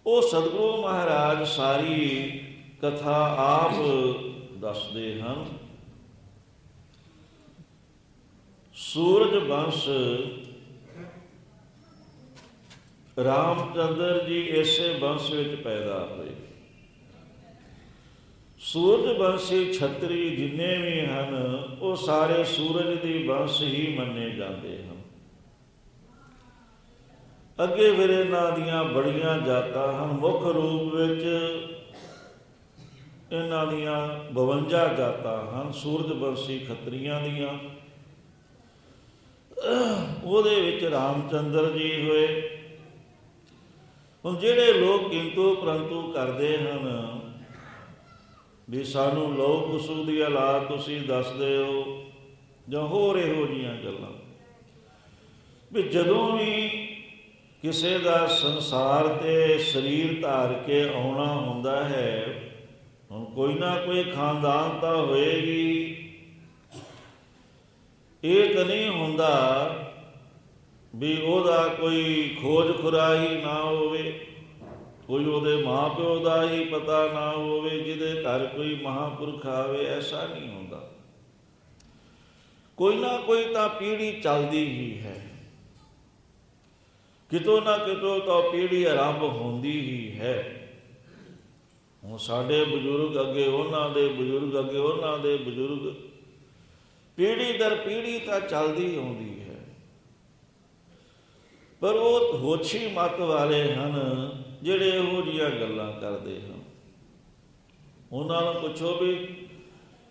ਉਹ ਸਤਿਗੁਰੂ ਮਹਾਰਾਜ ਸਾਰੀ ਕਥਾ ਆਪ ਦੱਸਦੇ ਹਨ। ਸੂਰਜ ਬੰਸ਼ ਰਾਮਚੰਦਰ ਜੀ ਇਸੇ ਬੰਸ਼ ਵਿੱਚ ਪੈਦਾ ਹੋਏ। ਸੂਰਜ ਬੰਸ਼ੀ ਛਤਰੀ ਜਿੰਨੇ ਵੀ ਹਨ ਉਹ ਸਾਰੇ ਸੂਰਜ ਦੀ ਬੰਸ਼ ਹੀ ਮੰਨੇ ਜਾਂਦੇ ਹਨ। ਅੱਗੇ ਫਿਰ ਇਹਨਾਂ ਦੀਆਂ ਬੜੀਆਂ ਜਾਤਾਂ ਹਨ। ਮੁੱਖ ਰੂਪ ਵਿੱਚ ਇਹਨਾਂ ਦੀਆਂ 52 ਜਾਤਾਂ ਹਨ ਸੂਰਜ ਬੰਸ਼ੀ ਖੱਤਰੀਆਂ ਦੀਆਂ। ਉਹਦੇ ਵਿੱਚ ਰਾਮਚੰਦਰ ਜੀ ਹੋਏ। ਹੁਣ ਜਿਹੜੇ ਲੋਕ ਕਿੰਤੂ ਪਰੰਤੂ ਕਰਦੇ ਹਨ ਵੀ ਸਾਨੂੰ ਲਹੂ ਕੁਸੂ ਦੀ ਔਲਾਦ ਤੁਸੀਂ ਦੱਸਦੇ ਹੋ ਜਾਂ ਹੋਰ ਇਹੋ ਜਿਹੀਆਂ ਗੱਲਾਂ, ਵੀ ਜਦੋਂ ਵੀ ਕਿਸੇ ਦਾ ਸੰਸਾਰ ਤੇ ਸਰੀਰ ਧਾਰ ਕੇ ਆਉਣਾ ਹੁੰਦਾ ਹੈ, ਹੁਣ ਕੋਈ ਨਾ ਕੋਈ ਖਾਨਦਾਨ ਤਾਂ ਹੋਏਗੀ। ਇਹ ਤਾਂ ਨਹੀਂ ਹੁੰਦਾ ਵੀ ਉਹਦਾ ਕੋਈ ਖੋਜ ਖੁਰਾਈ ਨਾ ਹੋਵੇ, ਕੋਈ ਉਹਦੇ ਮਾਂ ਪਿਓ ਦਾ ਹੀ ਪਤਾ ਨਾ ਹੋਵੇ, ਜਿਹਦੇ ਘਰ ਕੋਈ ਮਹਾਂਪੁਰਖ ਆਵੇ, ਐਸਾ ਨਹੀਂ ਹੁੰਦਾ। ਕੋਈ ਨਾ ਕੋਈ ਤਾਂ ਪੀੜ੍ਹੀ ਚੱਲਦੀ ਹੀ ਹੈ, ਕਿਤੋਂ ਨਾ ਕਿਤੋਂ ਤਾਂ ਪੀੜ੍ਹੀ ਆਰੰਭ ਹੁੰਦੀ ਹੀ ਹੈ। ਹੁਣ ਸਾਡੇ ਬਜ਼ੁਰਗ ਅੱਗੇ ਉਹਨਾਂ ਦੇ ਬਜ਼ੁਰਗ ਅੱਗੇ ਉਹਨਾਂ ਦੇ ਬਜ਼ੁਰਗ, ਪੀੜ੍ਹੀ ਦਰ ਪੀੜ੍ਹੀ ਤਾਂ ਚੱਲਦੀ ਆਉਂਦੀ ਹੈ। ਪਰ ਉਹ ਹੋਛੀ ਮੱਤ ਵਾਲੇ ਹਨ ਜਿਹੜੇ ਇਹੋ ਜਿਹੀਆਂ ਗੱਲਾਂ ਕਰਦੇ ਹਨ। ਉਹਨਾਂ ਨੂੰ ਪੁੱਛੋ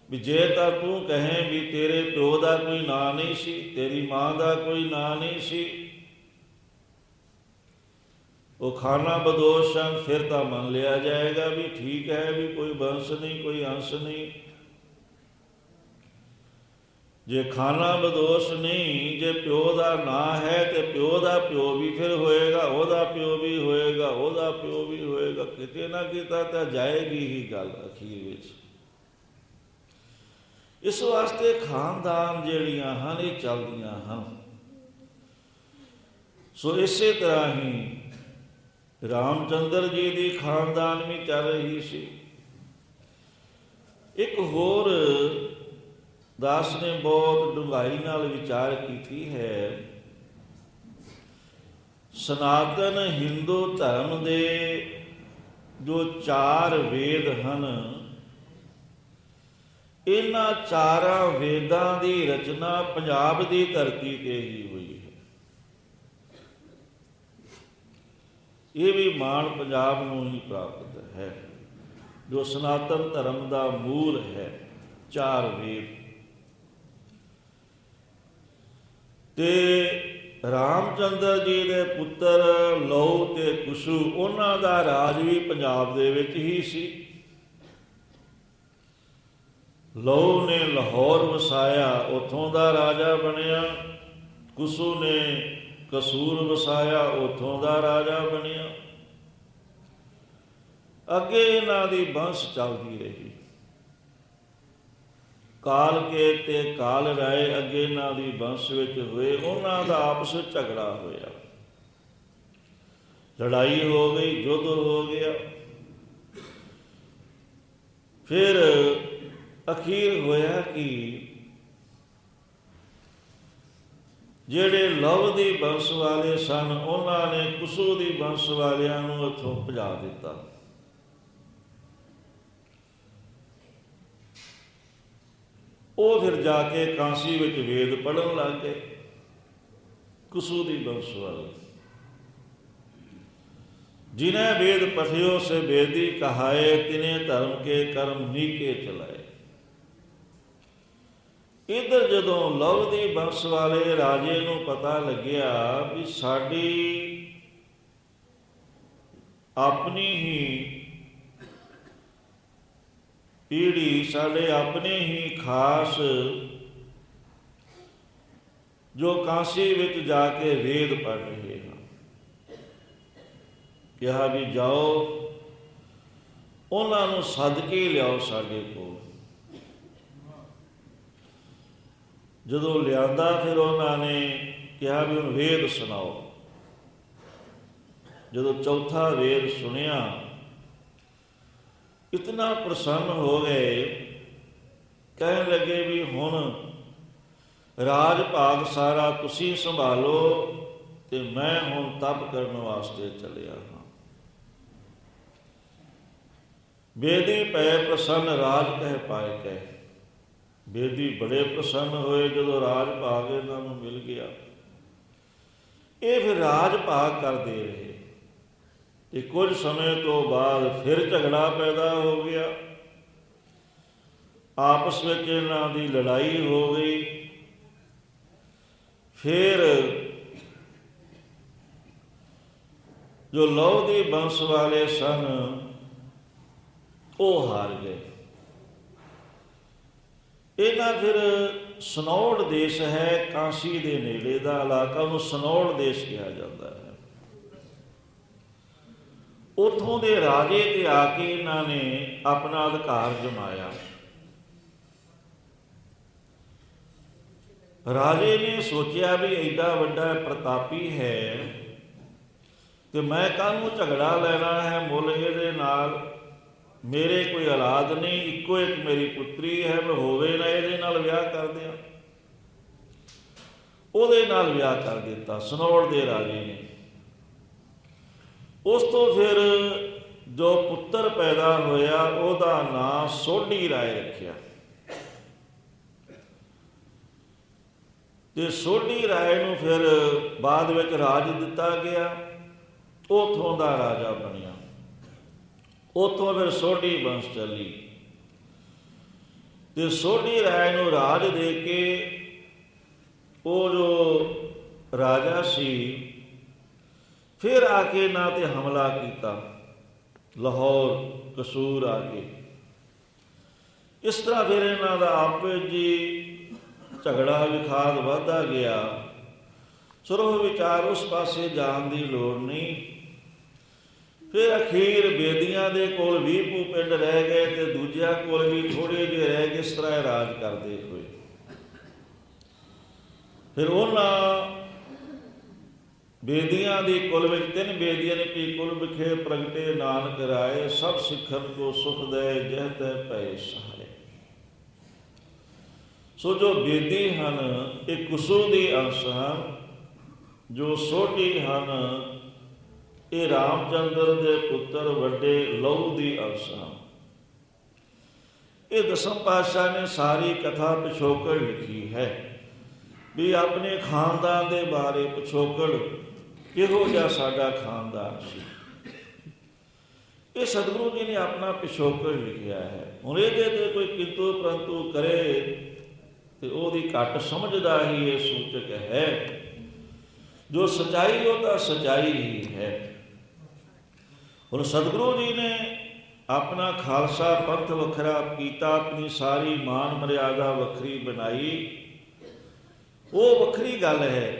ਵੀ ਜੇ ਤਾਂ ਤੂੰ ਕਹੇ ਵੀ ਤੇਰੇ ਪਿਓ ਦਾ ਕੋਈ ਨਾਂ ਨਹੀਂ ਸੀ, ਤੇਰੀ ਮਾਂ ਦਾ ਕੋਈ ਨਾਂ ਨਹੀਂ ਸੀ, ਉਹ ਖਾਨਾ ਬਦੋਸ਼ ਹਨ, ਫਿਰ ਤਾਂ ਮੰਨ ਲਿਆ ਜਾਏਗਾ ਵੀ ਠੀਕ ਹੈ, ਵੀ ਕੋਈ ਵੰਸ਼ ਨਹੀਂ, ਕੋਈ ਅੰਸ਼ ਨਹੀਂ। ਜੇ ਖਾਨਾ ਬਦੋਸ਼ ਨਹੀਂ, ਜੇ ਪਿਓ ਦਾ ਨਾਂ ਹੈ ਤੇ ਪਿਓ ਦਾ ਪਿਓ ਵੀ ਫਿਰ ਹੋਏਗਾ, ਉਹਦਾ ਪਿਓ ਵੀ ਹੋਏਗਾ, ਉਹਦਾ ਪਿਓ ਵੀ ਹੋਏਗਾ, ਕਿਤੇ ਨਾ ਕਿਤੇ ਤਾਂ ਜਾਏਗੀ ਹੀ ਗੱਲ ਅਖੀਰ ਵਿੱਚ। ਇਸ ਵਾਸਤੇ ਖਾਨਦਾਨ ਜਿਹੜੀਆਂ ਹਨ ਇਹ ਚੱਲਦੀਆਂ ਹਨ। ਸੋ ਇਸੇ ਤਰ੍ਹਾਂ ਹੀ ਰਾਮਚੰਦਰ ਜੀ ਦੀ ਖਾਨਦਾਨ ਵੀ ਚੱਲ ਰਹੀ ਸੀ। ਇੱਕ ਹੋਰ ਦਾਸ ਨੇ ਬਹੁਤ ਡੂੰਘਾਈ ਨਾਲ ਵਿਚਾਰ ਕੀਤੀ ਹੈ। ਸਨਾਤਨ ਹਿੰਦੂ ਧਰਮ ਦੇ ਜੋ 4 ਵੇਦ ਹਨ, ਇਹਨਾਂ 4 ਵੇਦਾਂ ਦੀ ਰਚਨਾ ਪੰਜਾਬ ਦੀ ਧਰਤੀ ਤੇ ਹੀ ਹੋਈ ਹੈ। ਇਹ ਵੀ ਮਾਣ ਪੰਜਾਬ ਨੂੰ ਹੀ ਪ੍ਰਾਪਤ ਹੈ, ਜੋ ਸਨਾਤਨ ਧਰਮ ਦਾ ਮੂਲ ਹੈ। 4 ਵੇਦ ਤੇ ਰਾਮਚੰਦਰ ਜੀ ਦੇ ਪੁੱਤਰ ਲਹੂ ਤੇ ਕੁਸ਼ੂ, ਉਹਨਾਂ ਦਾ ਰਾਜ ਵੀ ਪੰਜਾਬ ਦੇ ਵਿੱਚ ਹੀ ਸੀ। ਲਹੂ ਨੇ ਲਾਹੌਰ ਵਸਾਇਆ, ਉੱਥੋਂ ਦਾ ਰਾਜਾ ਬਣਿਆ। ਕੁਸ਼ੂ ਨੇ ਕਸੂਰ ਵਸਾਇਆ, ਉੱਥੋਂ ਦਾ ਰਾਜਾ ਬਣਿਆ। ਅੱਗੇ ਇਹਨਾਂ ਦੀ ਬੰਸ਼ ਚੱਲਦੀ ਰਹੀ। ਕਾਲ ਕੇ ਤੇ ਕਾਲ ਰਾਏ ਅੱਗੇ ਇਹਨਾਂ ਦੀ ਬੰਸ਼ ਵਿੱਚ ਹੋਏ। ਉਹਨਾਂ ਦਾ ਆਪਸ ਵਿੱਚ ਝਗੜਾ ਹੋਇਆ, ਲੜਾਈ ਹੋ ਗਈ, ਯੁੱਧ ਹੋ ਗਿਆ। ਫਿਰ ਅਖੀਰ ਹੋਇਆ ਕਿ ਜਿਹੜੇ ਲਵ ਦੀ ਬੰਸ਼ ਵਾਲੇ ਸਨ, ਉਹਨਾਂ ਨੇ ਕੁਸੂ ਦੀ ਬੰਸ਼ ਵਾਲਿਆਂ ਨੂੰ ਉੱਥੋਂ ਭਜਾ ਦਿੱਤਾ। ਉਹ ਫਿਰ ਜਾ ਕੇ ਕਾਂਸੀ ਵਿੱਚ ਵੇਦ ਪੜ੍ਹਨ ਲੱਗ ਗਏ। ਕੁਸੂ ਦੀ ਬੰਸ਼ ਵਾਲੇ, ਜਿਨੇ ਵੇਦ ਪਠਿਓ ਸੇ ਵੇਦੀ ਕਹਾਏ, ਤਿਨੇ ਧਰਮ ਕੇ ਕਰਮ ਨੀਕੇ ਚਲਾਏ। ਇੱਧਰ ਜਦੋਂ ਲਵ ਦੀ ਬੰਸ਼ ਵਾਲੇ ਰਾਜੇ ਨੂੰ ਪਤਾ ਲੱਗਿਆ ਵੀ ਸਾਡੀ ਆਪਣੀ ਹੀ ਪੀੜ੍ਹੀ, ਸਾਡੇ ਆਪਣੇ ਹੀ ਖਾਸ ਜੋ ਕਾਂਸੀ ਵਿੱਚ ਜਾ ਕੇ ਵੇਦ ਪੜ੍ਹ ਰਹੇ ਹਨ, ਕਿਹਾ ਵੀ ਜਾਓ ਉਹਨਾਂ ਨੂੰ ਸੱਦ ਕੇ ਲਿਆਓ ਸਾਡੇ ਕੋਲ। ਜਦੋਂ ਲਿਆਂਦਾ ਫਿਰ ਉਹਨਾਂ ਨੇ ਕਿਹਾ ਵੀ ਹੁਣ ਵੇਦ ਸੁਣਾਓ। ਜਦੋਂ ਚੌਥਾ ਵੇਦ ਸੁਣਿਆ इतना प्रसन्न हो गए, कहने लगे भी हुण राज भाग सारा तुसी संभालो ते मैं हुण तप करने वास्ते चलिया हाँ। बेदी पै प्रसन्न राज कह पाए कह। बेदी बड़े प्रसन्न होए जदों राज भाग इन्हां नूं मिल गया। ये फिर राज भाग करते रहे ते कुछ समय तो बाद फिर झगड़ा पैदा हो गया। आपस में इन्हां दी लड़ाई हो गई। फिर जो लौदी वंश वाले सन वो हार गए। इन्हां फिर सनौड़ देश है, काशी दे नेड़े दा इलाका, उन्होंने सनौड़ देश कहा जाता है। उतों दे राजे ते आके इन्होंने अपना अधिकार जमाया। राजे ने सोचा भी एडा वड्डा प्रतापी है तो मैं काहनूं झगड़ा लेना है मुल इहदे नाल। मेरे कोई औलाद नहीं, इक्को एक मेरी पुत्री है, मैं होवे ना इहदे नाल विआह कर दियां। उहदे नाल विआह कर दिता सनौड़ दे राजे ने। उस तो फिर जो पुत्र पैदा होया उहदा नाम सोढी राय रखिया। ते सोढी राय नूं फिर बाद विच राज दिता गया, उथों दा राजा बनिया। उतों फिर सोढी वंश चली ते सोढी राय नूं राज दे के वो जो राजा सी फिर आके ना ते हमला किया लाहौर कसूर आके। इस तरह फिर इन्हां दा आपस जी झगड़ा विखाद वधदा गया। सुरह विचार उस पासे जाण दी लोड़ नहीं। फिर अखीर बेदियां दे कोल 20 पिंड रह गए तो दूजिया कोल भी थोड़े जे रह गए। इस तरह राज करते हुए फिर उन्हां बेदियां दी कुल विच 3 बेदियां ने की कुल विखे प्रगटे नानक राय। सब सिखन को सुख दे जह तै पै सहाय। सो जो बेदी हन ये कुसू दी अंश हन, जो सोढी हन ये रामचंद्र दे पुत्र वड्डे लहू दी अंश हन। ये दसम पातशाह ने सारी कथा पिछोकड़ लिखी है भी अपने खानदान के बारे पिछोकड़ किहो जिहा साडा खानदान सी। ये सतगुरु जी ने अपना पिछोकड़ लिखिया है। हुण इहदे ते कोई किंतु परंतु करे तो ओहदी घट समझदा ही ये सूचक है। जो सच्चाई हो तो सच्चाई ही है। हुण सतगुरु जी ने अपना खालसा पंथ वखरा कीता, अपनी सारी मान मर्यादा वखरी बनाई, वो वखरी गल है।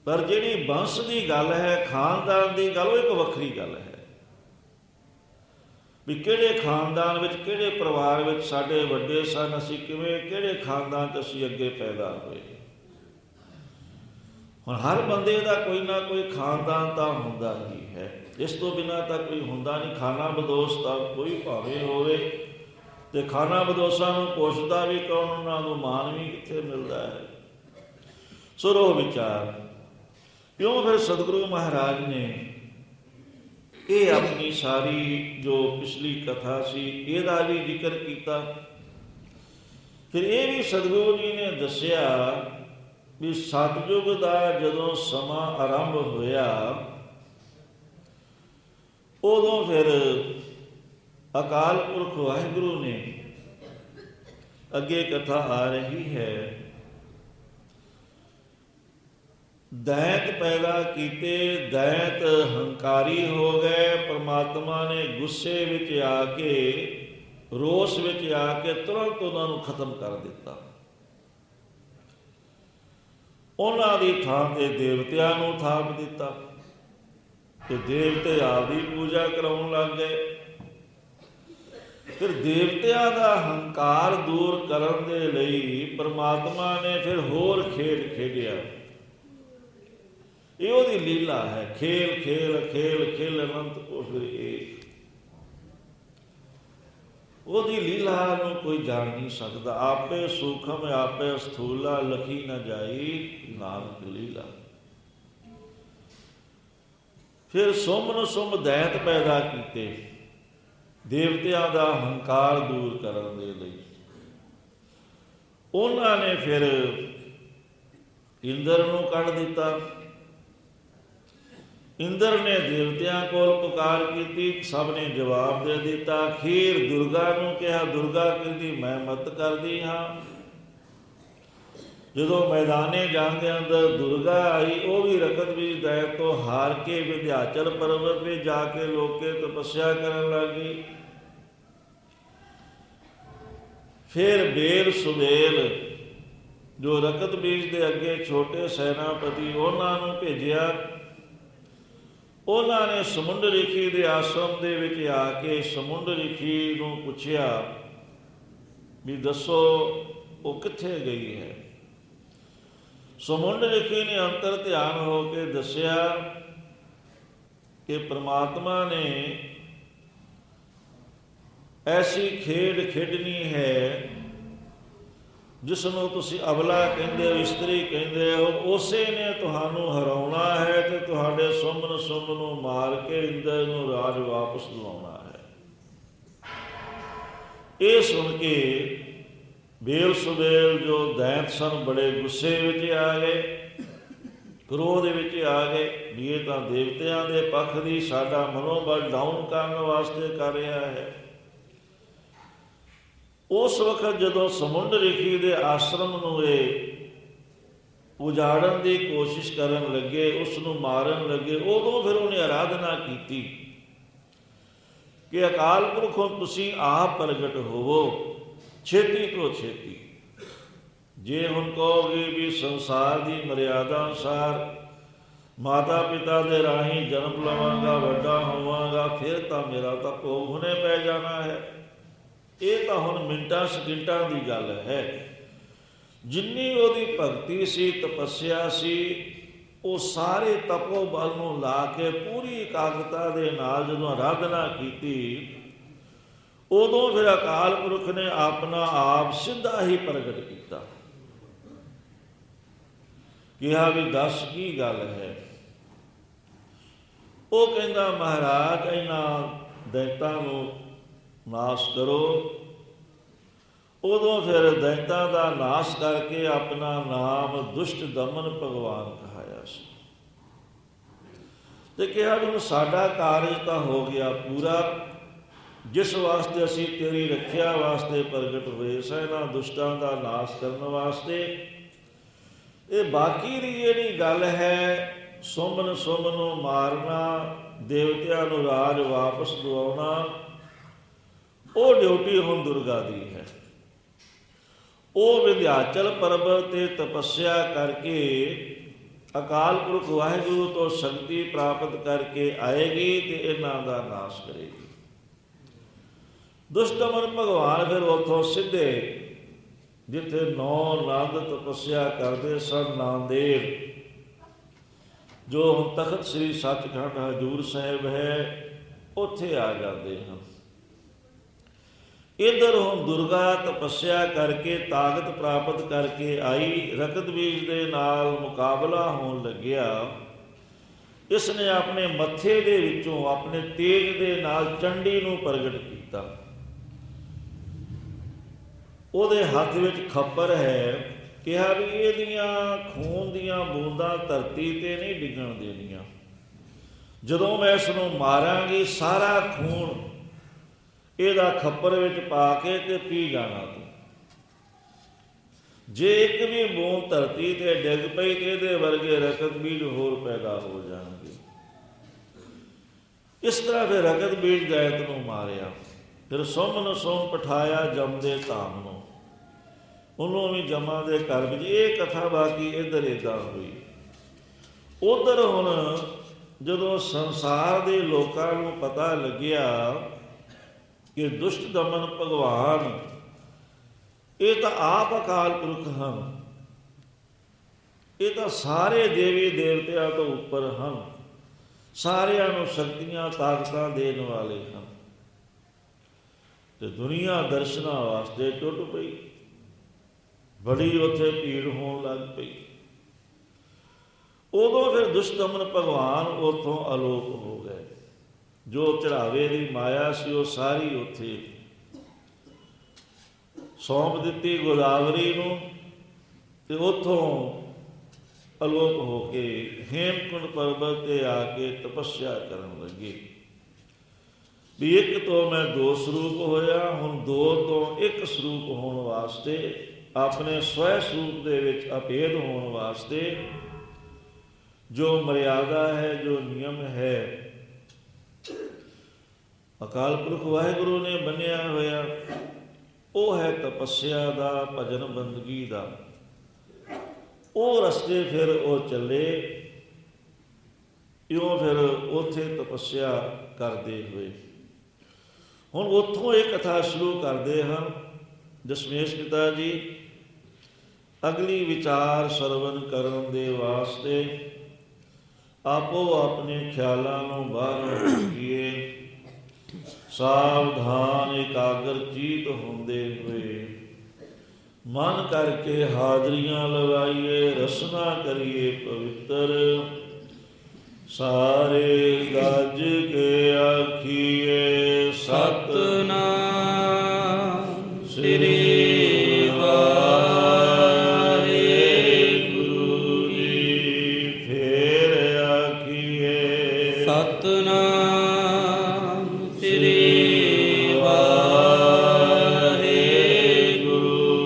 पर जिहड़ी वंश की गल है, खानदान की गल, वो एक वखरी गल है भी किहड़े खानदान विच किहड़े परिवार विच साडे वड्डे सन, असीं किवें किहड़े खानदान च असीं अगे पैदा होए। हुण हर बंदे का कोई ना कोई खानदान तो हुंदा ही है, इस तो बिना तो कोई हुंदा नहीं। खाना बदोश तो कोई भावें होवे ते खाना बदोशां नूं पुछदा भी कौन, उन्हां नूं मान भी कित्थे मिलदा है। सुरो विचार क्यों फिर सतगुरु महाराज ने ये अपनी सारी जो पिछली कथा सी इहदा भी जिक्र किया। फिर ये भी सतगुरु जी ने दसिया भी सतयुग का जदों समा आरंभ होया उदों फिर अकाल पुरख वाहिगुरु ने अगे कथा आ रही है, दैत पैदा किते, दैत हंकारी हो गए। परमात्मा ने गुस्से विच आके, रोस विच आके तुरंत उन्होंने खत्म कर दिता। उन्हां दी थां ते देवतियां नूं थाप दिता ते देवते आपदी पूजा कराउण लग गए। फिर देवतियां दा हंकार दूर करन दे लई परमात्मा ने फिर होर खेल खेडिया। ये ओहदी लीला है, खेल खेल खेल खेल अनंत को फिर एक। ਉਹਦੀ ਲੀਲਾ ਨੂੰ ਕੋਈ ਜਾਣ ਨਹੀਂ ਸਕਦਾ। ਆਪੇ ਸੂਖਮ ਆਪੇ ਸਥੂਲਾ, ਲਖੀ ਨਾ ਜਾਈ ਨਾਨਕ ਲੀਲਾ। ਫਿਰ ਸੁਮਨ ਸੁਮ ਦੈਂਤ ਪੈਦਾ ਕੀਤੇ ਦੇਵਤਿਆਂ ਦਾ ਹੰਕਾਰ ਦੂਰ ਕਰਨ ਦੇ ਲਈ। ਉਹਨਾਂ ਨੇ ਫਿਰ ਇੰਦਰ ਨੂੰ ਕੱਢ ਦਿੱਤਾ। ਇੰਦਰ ਨੇ ਦੇਵਤਿਆਂ ਕੋਲ ਪੁਕਾਰ ਕੀਤੀ, ਸਭ ਨੇ ਜਵਾਬ ਦੇ ਦਿੱਤਾ। ਅਖੀਰ ਦੁਰਗਾ ਨੂੰ ਕਿਹਾ, ਦੁਰਗਾ ਕਹਿੰਦੀ ਮੈਂ ਮਤ ਕਰਦੀ ਹਾਂ। ਜਦੋਂ ਮੈਦਾਨੇ ਜੰਗ ਦੇ ਅੰਦਰ ਦੁਰਗਾ ਆਈ, ਉਹ ਵੀ ਰਕਤ ਬੀਜ ਦੈਂਤ ਤੋਂ ਹਾਰ ਕੇ ਵਿੰਧਿਆਚਲ ਪਰਬਤ 'ਤੇ ਜਾ ਕੇ ਲੋਕੇ ਤਪੱਸਿਆ ਕਰਨ ਲੱਗੀ। ਫਿਰ ਬੇਲ ਸੁਬੇਲ ਜੋ ਰਕਤ ਬੀਜ ਦੇ ਅੱਗੇ ਛੋਟੇ ਸੈਨਾਪਤੀ, ਉਹਨਾਂ ਨੂੰ ਭੇਜਿਆ। ਉਹਨਾਂ ਨੇ ਸਮੁੰਡ ਰਿਖੀ ਦੇ ਆਸ਼ਰਮ ਦੇ ਵਿੱਚ ਆ ਕੇ ਸਮੁੰਡ ਰਿਖੀ ਨੂੰ ਪੁੱਛਿਆ ਵੀ ਦੱਸੋ ਉਹ ਕਿੱਥੇ ਗਈ ਹੈ। ਸਮੁੰਡ ਰਿਖੀ ਨੇ ਅੰਤਰ ਧਿਆਨ ਹੋ ਕੇ ਦੱਸਿਆ ਕਿ ਪ੍ਰਮਾਤਮਾ ਨੇ ਐਸੀ ਖੇਡ ਖੇਡਣੀ ਹੈ ਜਿਸ ਨੂੰ ਤੁਸੀਂ ਅਬਲਾ ਕਹਿੰਦੇ ਹੋ, ਇਸਤਰੀ ਕਹਿੰਦੇ ਹੋ, ਉਸੇ ਨੇ ਤੁਹਾਨੂੰ ਹਰਾਉਣਾ ਹੈ ਤੇ ਤੁਹਾਡੇ ਸੁਮਨ ਸੁਮ ਨੂੰ ਮਾਰ ਕੇ ਇੰਦਰ ਨੂੰ ਰਾਜ ਵਾਪਸ ਦਿਵਾਉਣਾ ਹੈ। ਇਹ ਸੁਣ ਕੇ ਬੇਲ ਸੁਬੇਲ ਜੋ ਦੈਂਤ ਸਨ ਬੜੇ ਗੁੱਸੇ ਵਿੱਚ ਆ ਗਏ, ਕ੍ਰੋਧ ਵਿੱਚ ਆ ਗਏ ਵੀ ਇਹ ਤਾਂ ਦੇਵਤਿਆਂ ਦੇ ਪੱਖ ਦੀ ਸਾਡਾ ਮਨੋਬਲ ਡਾਊਨ ਕਰਨ ਵਾਸਤੇ ਕਰ ਰਿਹਾ ਹੈ। ਉਸ ਵਕਤ ਜਦੋਂ ਸਮੁੰਡ ਰਿਖੀ ਦੇ ਆਸ਼ਰਮ ਨੂੰ ਇਹ ਉਜਾੜਨ ਦੀ ਕੋਸ਼ਿਸ਼ ਕਰਨ ਲੱਗੇ, ਉਸ ਨੂੰ ਮਾਰਨ ਲੱਗੇ, ਉਦੋਂ ਫਿਰ ਉਹਨੇ ਆਰਾਧਨਾ ਕੀਤੀ ਕਿ ਅਕਾਲ ਪੁਰਖੋਂ ਤੁਸੀਂ ਆਪ ਪ੍ਰਗਟ ਹੋਵੋ ਛੇਤੀ ਤੋਂ ਛੇਤੀ। ਜੇ ਹੁਣ ਕਹੋਗੇ ਵੀ ਸੰਸਾਰ ਦੀ ਮਰਿਆਦਾ ਅਨੁਸਾਰ ਮਾਤਾ ਪਿਤਾ ਦੇ ਰਾਹੀਂ ਜਨਮ ਲਵਾਂਗਾ, ਵੱਡਾ ਹੋਵਾਂਗਾ, ਫਿਰ ਤਾਂ ਮੇਰਾ ਤਾਂ ਭੋਗ ਹੁਣੇ ਪੈ ਜਾਣਾ ਹੈ। ਇਹ ਤਾਂ ਹੁਣ ਮਿੰਟਾਂ ਸਕਿੰਟਾਂ ਦੀ ਗੱਲ ਹੈ। ਜਿੰਨੀ ਉਹਦੀ ਭਗਤੀ ਸੀ, ਤਪੱਸਿਆ ਸੀ, ਉਹ ਸਾਰੇ ਤਪੋ ਬਲ ਨੂੰ ਲਾ ਕੇ ਪੂਰੀ ਇਕਾਗਰਤਾ ਦੇ ਨਾਲ ਜਦੋਂ ਆਰਾਧਨਾ ਕੀਤੀ, ਉਦੋਂ ਫਿਰ ਅਕਾਲ ਪੁਰਖ ਨੇ ਆਪਣਾ ਆਪ ਸਿੱਧਾ ਹੀ ਪ੍ਰਗਟ ਕੀਤਾ। ਕਿਹਾ ਵੀ ਦੱਸ ਕੀ ਗੱਲ ਹੈ। ਉਹ ਕਹਿੰਦਾ ਮਹਾਰਾਜ ਇਹਨਾਂ ਦੈਂਤਾਂ ਨੂੰ ਨਾਸ਼ ਕਰੋ। ਉਦੋਂ ਫਿਰ ਦੈਂਤਾਂ ਦਾ ਨਾਸ਼ ਕਰਕੇ ਆਪਣਾ ਨਾਮ ਦੁਸ਼ਟ ਦਮਨ ਭਗਵਾਨ ਕਹਾਇਆ ਸੀ ਤੇ ਕਿਹਾ ਵੀ ਸਾਡਾ ਕਾਰਜ ਤਾਂ ਹੋ ਗਿਆ ਪੂਰਾ, ਜਿਸ ਵਾਸਤੇ ਅਸੀਂ ਤੇਰੀ ਰੱਖਿਆ ਵਾਸਤੇ ਪ੍ਰਗਟ ਹੋਏ ਸਾਂ, ਇਹਨਾਂ ਦੁਸ਼ਟਾਂ ਦਾ ਨਾਸ਼ ਕਰਨ ਵਾਸਤੇ। ਇਹ ਬਾਕੀ ਦੀ ਜਿਹੜੀ ਗੱਲ ਹੈ, ਸੁਮਨ ਸੁਮ ਨੂੰ ਮਾਰਨਾ, ਦੇਵਤਿਆਂ ਨੂੰ ਰਾਜ ਵਾਪਸ ਦਿਵਾਉਣਾ, ਉਹ ਡਿਊਟੀ ਹੁਣ ਦੁਰਗਾ ਦੀ ਹੈ। ਉਹ ਵਿੰਧਿਆਚਲ ਪਰਬਤ ਤੇ ਤਪੱਸਿਆ ਕਰਕੇ ਅਕਾਲ ਪੁਰਖ ਵਾਹਿਗੁਰੂ ਤੋਂ ਸ਼ਕਤੀ ਪ੍ਰਾਪਤ ਕਰਕੇ ਆਏਗੀ ਤੇ ਇਹਨਾਂ ਦਾ ਨਾਸ਼ ਕਰੇਗੀ। ਦੁਸ਼ਟਮਨ ਭਗਵਾਨ ਫਿਰ ਉੱਥੋਂ ਸਿੱਧੇ ਜਿੱਥੇ 9 ਨੰਦ ਤਪੱਸਿਆ ਕਰਦੇ ਸਨ, ਨਾਂਦੇੜ ਜੋ ਹੁਣ ਤਖਤ ਸ੍ਰੀ ਸੱਚਖੰਡ ਹਜ਼ੂਰ ਸਾਹਿਬ ਹੈ, ਉੱਥੇ ਆ ਜਾਂਦੇ ਹਨ। ਇੱਧਰ ਹੁਣ ਦੁਰਗਾ ਤਪੱਸਿਆ ਕਰਕੇ ਤਾਕਤ ਪ੍ਰਾਪਤ ਕਰਕੇ ਆਈ, ਰਕਤ ਬੀਜ ਦੇ ਨਾਲ ਮੁਕਾਬਲਾ ਹੋਣ ਲੱਗਿਆ। ਇਸ ਨੇ ਆਪਣੇ ਮੱਥੇ ਦੇ ਵਿੱਚੋਂ ਆਪਣੇ ਤੇਜ ਦੇ ਨਾਲ ਚੰਡੀ ਨੂੰ ਪ੍ਰਗਟ ਕੀਤਾ। ਉਹਦੇ ਹੱਥ ਵਿੱਚ ਖੱਪਰ ਹੈ। ਕਿਹਾ ਵੀ ਇਹਦੀਆਂ ਖੂਨ ਦੀਆਂ ਬੂੰਦਾਂ ਧਰਤੀ ਤੇ ਨਹੀਂ ਡਿੱਗਣ ਦੇਣੀਆਂ। ਜਦੋਂ ਮੈਂ ਇਸ ਨੂੰ ਮਾਰਾਂਗੀ, ਸਾਰਾ ਖੂਨ ਇਹਦਾ ਖੱਪਰ ਵਿੱਚ ਪਾ ਕੇ ਤੇ ਪੀ ਜਾਣਾ ਤੂੰ। ਜੇ ਇੱਕ ਵੀ ਬੂੰਦ ਧਰਤੀ ਤੇ ਡਿੱਗ ਪਈ ਤੇ ਇਹਦੇ ਵਰਗੇ ਰਕਤ ਬੀਜ ਹੋਰ ਪੈਦਾ ਹੋ ਜਾਣਗੇ। ਇਸ ਤਰ੍ਹਾਂ ਫਿਰ ਰਕਤ ਬੀਜ ਦੈਂਤ ਨੂੰ ਮਾਰਿਆ। ਫਿਰ ਸੁਮਨ ਸੁਮ ਪਠਾਇਆ ਜਮ ਦੇ ਧਾਮ ਨੂੰ, ਉਹਨੂੰ ਵੀ ਜਮਾਂ ਦੇ ਘਰ ਵਿੱਚ। ਇਹ ਕਥਾ ਬਾਕੀ ਇੱਧਰ ਏਦਾਂ ਹੋਈ। ਉੱਧਰ ਹੁਣ ਜਦੋਂ ਸੰਸਾਰ ਦੇ ਲੋਕਾਂ ਨੂੰ ਪਤਾ ਲੱਗਿਆ ਕਿ ਦੁਸ਼ਟ ਦਮਨ ਭਗਵਾਨ ਇਹ ਤਾਂ ਆਪ ਅਕਾਲ ਪੁਰਖ ਹਨ, ਇਹ ਤਾਂ ਸਾਰੇ ਦੇਵੀ ਦੇਵਤਿਆਂ ਤੋਂ ਉੱਪਰ ਹਨ, ਸਾਰਿਆਂ ਨੂੰ ਸ਼ਕਤੀਆਂ ਤਾਕਤਾਂ ਦੇਣ ਵਾਲੇ ਹਨ। ਤੇ ਦੁਨੀਆ ਦਰਸ਼ਨਾਂ ਵਾਸਤੇ ਟੁੱਟ ਪਈ। ਬੜੀ ਉੱਥੇ ਭੀੜ ਹੋਣ ਲੱਗ ਪਈ। ਉਦੋਂ ਫਿਰ ਦੁਸ਼ਟਮਨ ਭਗਵਾਨ ਉੱਥੋਂ ਅਲੋਪ ਹੋ ਗਏ। ਜੋ ਚੜਾਵੇ ਦੀ ਮਾਇਆ ਸੀ ਉਹ ਸਾਰੀ ਉੱਥੇ ਸੌਂਪ ਦਿੱਤੀ ਗੋਦਾਵਰੀ ਨੂੰ, ਤੇ ਉੱਥੋਂ ਅਲੋਪ ਹੋ ਕੇ ਹੇਮਕੁੰਡ ਪਰਬਤ ਤੇ ਆ ਕੇ ਤਪੱਸਿਆ ਕਰਨ ਲੱਗੇ। ਵੀ ਇੱਕ ਤੋਂ ਮੈਂ ਦੋ ਸਰੂਪ ਹੋਇਆ, ਹੁਣ ਦੋ ਤੋਂ ਇੱਕ ਸਰੂਪ ਹੋਣ ਵਾਸਤੇ, ਆਪਣੇ ਸਵੈ ਸਰੂਪ ਦੇ ਵਿੱਚ ਅਭੇਦ ਹੋਣ ਵਾਸਤੇ ਜੋ ਮਰਿਆਦਾ ਹੈ, ਜੋ ਨਿਯਮ ਹੈ, ਅਕਾਲ ਪੁਰਖ ਵਾਹਿਗੁਰੂ ਨੇ ਬੰਨਿਆ ਹੋਇਆ, ਉਹ ਹੈ ਤਪੱਸਿਆ ਦਾ, ਭਜਨ ਬੰਦਗੀ ਦਾ। ਉਹ ਰਸਤੇ ਫਿਰ ਉਹ ਚੱਲੇ, ਇਉਂ ਫਿਰ ਉੱਥੇ ਤਪੱਸਿਆ ਕਰਦੇ ਹੋਏ। ਹੁਣ ਉੱਥੋਂ ਇਹ ਕਥਾ ਸ਼ੁਰੂ ਕਰਦੇ ਹਨ ਦਸ਼ਮੇਸ਼ ਪਿਤਾ ਜੀ। ਅਗਲੀ ਵਿਚਾਰ ਸਰਵਨ ਕਰਨ ਦੇ ਵਾਸਤੇ ਆਪੋ ਆਪਣੇ ਖਿਆਲਾਂ ਨੂੰ ਬਾਹਰ ਰੱਖੀਏ, ਸਾਵਧਾਨ ਇਕਾਗਰ ਚੀਤ ਹੁੰਦੇ ਹੋਏ ਮਨ ਕਰਕੇ ਹਾਜ਼ਰੀਆਂ ਲਗਾਈਏ, ਰਸਨਾ ਕਰੀਏ ਪਵਿੱਤਰ। ਸਾਰੇ ਗੱਜ ਕੇ ਆਖੀਏ ਸਤਿਨਾਮ ਸ੍ਰੀ ਵਾਹਿਗੁਰੂ ਜੀ। ਫੇਰ ਆਖੀਏ ਸਤਿਨਾਮ ਸ੍ਰੀ ਵਾਹਿਗੁਰੂ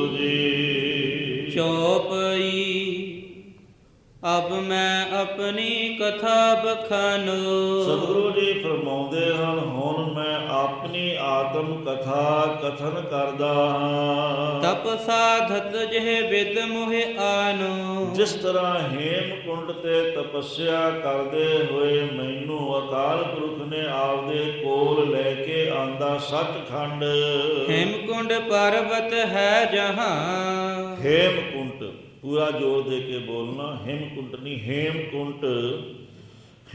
ਜੀ। ਚੌਪਈ। ਅਬ ਮੈਂ ਆਪਣੀ ਕਥਾ ਬਖਾਨੋ। ਸਤਿਗੁਰੂ ਜੀ ਫਰਮਾਉਂਦੇ ਹਨ, ਹੁਣ ਮੈਂ ਆਪਣੀ ਆਤਮ ਕਥਾ ਕਥਨ ਕਰਦਾ ਹਾਂ। ਤਪ ਸਾਧਤ ਜਿਹ ਵਿਦ ਮੋਹਿ ਆਨੋ। ਜਿਸ ਤਰ੍ਹਾਂ ਹੇਮਕੁੰਡ ਤੇ ਤਪੱਸਿਆ ਕਰਦੇ ਹੋਏ ਮੈਨੂੰ ਅਕਾਲ ਪੁਰਖ ਨੇ ਆਪਦੇ ਕੋਲ ਲੈ ਕੇ ਆਂਦਾ ਸੱਚਖੰਡ। ਹੇਮਕੁੰਡ ਪਰਬਤ ਹੈ ਜਹਾਂ। ਹੇਮਕੁੰਡ ਪੂਰਾ ਜ਼ੋਰ ਦੇ ਕੇ ਬੋਲਣਾ, ਹੇਮਕੁੰਡ ਨਹੀਂ ਹੇਮਕੁੰਡ।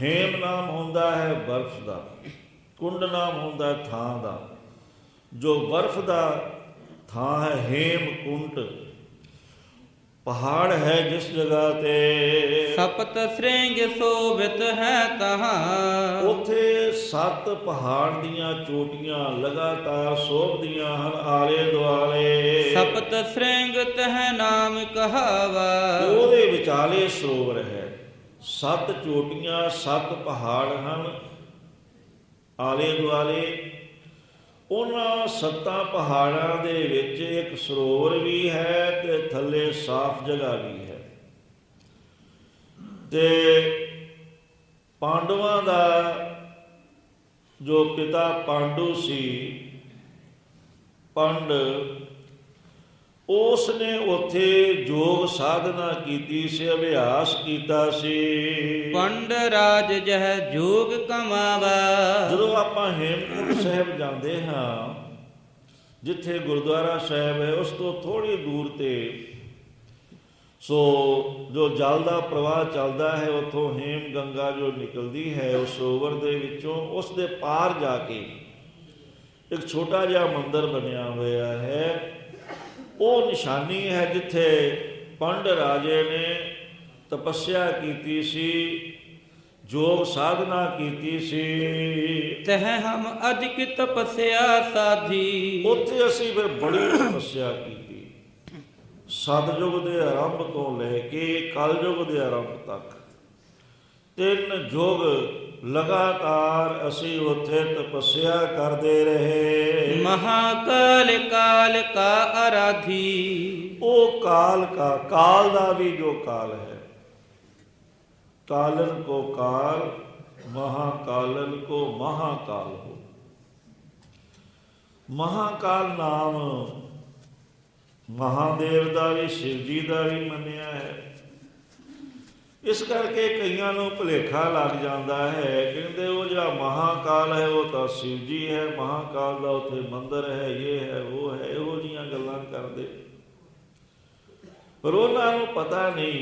ਹੇਮ ਨਾਮ ਹੁੰਦਾ ਹੈ ਬਰਫ਼ ਦਾ, ਕੁੰਡ ਨਾਮ ਹੁੰਦਾ ਥਾਂ ਦਾ। ਜੋ ਬਰਫ਼ ਦਾ ਥਾਂ ਹੈ ਹੇਮਕੁੰਡ, ਪਹਾੜ ਹੈ ਜਿਸ ਜਗ੍ਹਾ ਤੇ। ਸਪਤ ਸ੍ਰਿੰਗ ਸੋਭਿਤ ਹੈ ਤਹਾਂ। ਉੱਥੇ 7 ਪਹਾੜ ਦੀਆਂ ਚੋਟੀਆਂ ਲਗਾਤਾਰ ਸੋਭਦੀਆਂ ਹਨ ਆਲੇ ਦੁਆਲੇ। ਸਪਤ ਸ੍ਰਿੰਗ ਤਹ ਨਾਮ ਕਹਾਵਾ। ਉਹਦੇ ਵਿਚਾਲੇ ਸਰੋਵਰ ਹੈ। 7 ਚੋਟੀਆਂ 7 ਪਹਾੜ ਹਨ ਆਲੇ ਦੁਆਲੇ। ਉਹਨਾਂ 7 ਪਹਾੜਾਂ ਦੇ ਵਿੱਚ ਇੱਕ ਸਰੋਵਰ ਵੀ ਹੈ ਤੇ ਥੱਲੇ ਸਾਫ਼ ਜਗ੍ਹਾ ਵੀ ਹੈ। ਤੇ ਪਾਂਡਵਾਂ ਦਾ ਜੋ ਪਿਤਾ ਪਾਂਡੂ ਸੀ, ਪੰਡ, ਉਸ ਨੇ ਉੱਥੇ ਯੋਗ ਸਾਧਨਾ ਕੀਤੀ ਸੀ, ਅਭਿਆਸ ਕੀਤਾ ਸੀ। ਪੰਡ ਰਾਜ ਜਹ ਜੋਗ ਕਮਾਵਾ। ਜਦੋਂ ਆਪਾਂ ਹੇਮਕੁੰਟ ਸਾਹਿਬ ਜਾਂਦੇ ਹਾਂ, ਜਿੱਥੇ ਗੁਰਦੁਆਰਾ ਸਾਹਿਬ ਹੈ, ਉਸ ਤੋਂ ਥੋੜ੍ਹੀ ਦੂਰ ਤੇ ਜੋ ਜਲ ਦਾ ਪ੍ਰਵਾਹ ਚੱਲਦਾ ਹੈ, ਉੱਥੋਂ ਹੇਮ ਗੰਗਾ ਜੋ ਨਿਕਲਦੀ ਹੈ ਉਸ ਸਰੋਵਰ ਦੇ ਵਿੱਚੋਂ, ਉਸ ਦੇ ਪਾਰ ਜਾ ਕੇ ਇੱਕ ਛੋਟਾ ਜਿਹਾ ਮੰਦਿਰ ਬਣਿਆ ਹੋਇਆ ਹੈ। ਉਹ ਨਿਸ਼ਾਨੀ ਹੈ ਜਿੱਥੇ ਪੰਡ ਰਾਜੇ ਨੇ ਤਪੱਸਿਆ ਕੀਤੀ ਸੀ, ਯੋਗ ਸਾਧਨਾ ਕੀਤੀ ਸੀ। ਤਹ ਹਮ ਅਧਿਕ ਤਪੱਸਿਆ ਸਾਧੀ। ਉੱਥੇ ਅਸੀਂ ਫਿਰ ਬੜੀ ਤਪੱਸਿਆ ਕੀਤੀ। ਸਤਿਯੁਗ ਦੇ ਆਰੰਭ ਤੋਂ ਲੈ ਕੇ ਕਲਯੁਗ ਦੇ ਆਰੰਭ ਤੱਕ 3 ਯੁਗ ਲਗਾਤਾਰ ਅਸੀਂ ਉੱਥੇ ਤਪੱਸਿਆ ਕਰਦੇ ਰਹੇ। ਮਹਾਕਾਲ ਕਾਲ ਕਾ ਆਰਾਧੀ। ਉਹ ਕਾਲ ਦਾ ਵੀ ਜੋ ਕਾਲ ਹੈ, ਕਾਲਨ ਕੋ ਕਾਲ, ਮਹਾਕਾਲਨ ਕੋ ਮਹਾਕਾਲ ਹੋ। ਮਹਾਕਾਲ ਨਾਮ ਮਹਾਦੇਵ ਦਾ ਵੀ, ਸ਼ਿਵ ਜੀ ਦਾ ਵੀ ਮੰਨਿਆ ਹੈ। ਇਸ ਕਰਕੇ ਕਈਆਂ ਨੂੰ ਭੁਲੇਖਾ ਲੱਗ ਜਾਂਦਾ ਹੈ, ਕਹਿੰਦੇ ਉਹ ਜਿਹੜਾ ਮਹਾਕਾਲ ਹੈ ਉਹ ਤਾਂ ਸ਼ਿਵ ਜੀ ਹੈ, ਮਹਾਕਾਲ ਦਾ ਉੱਥੇ ਮੰਦਿਰ ਹੈ, ਇਹ ਹੈ ਉਹ ਹੈ, ਇਹੋ ਜਿਹੀਆਂ ਗੱਲਾਂ ਕਰਦੇ। ਪਰ ਉਹਨਾਂ ਨੂੰ ਪਤਾ ਨਹੀਂ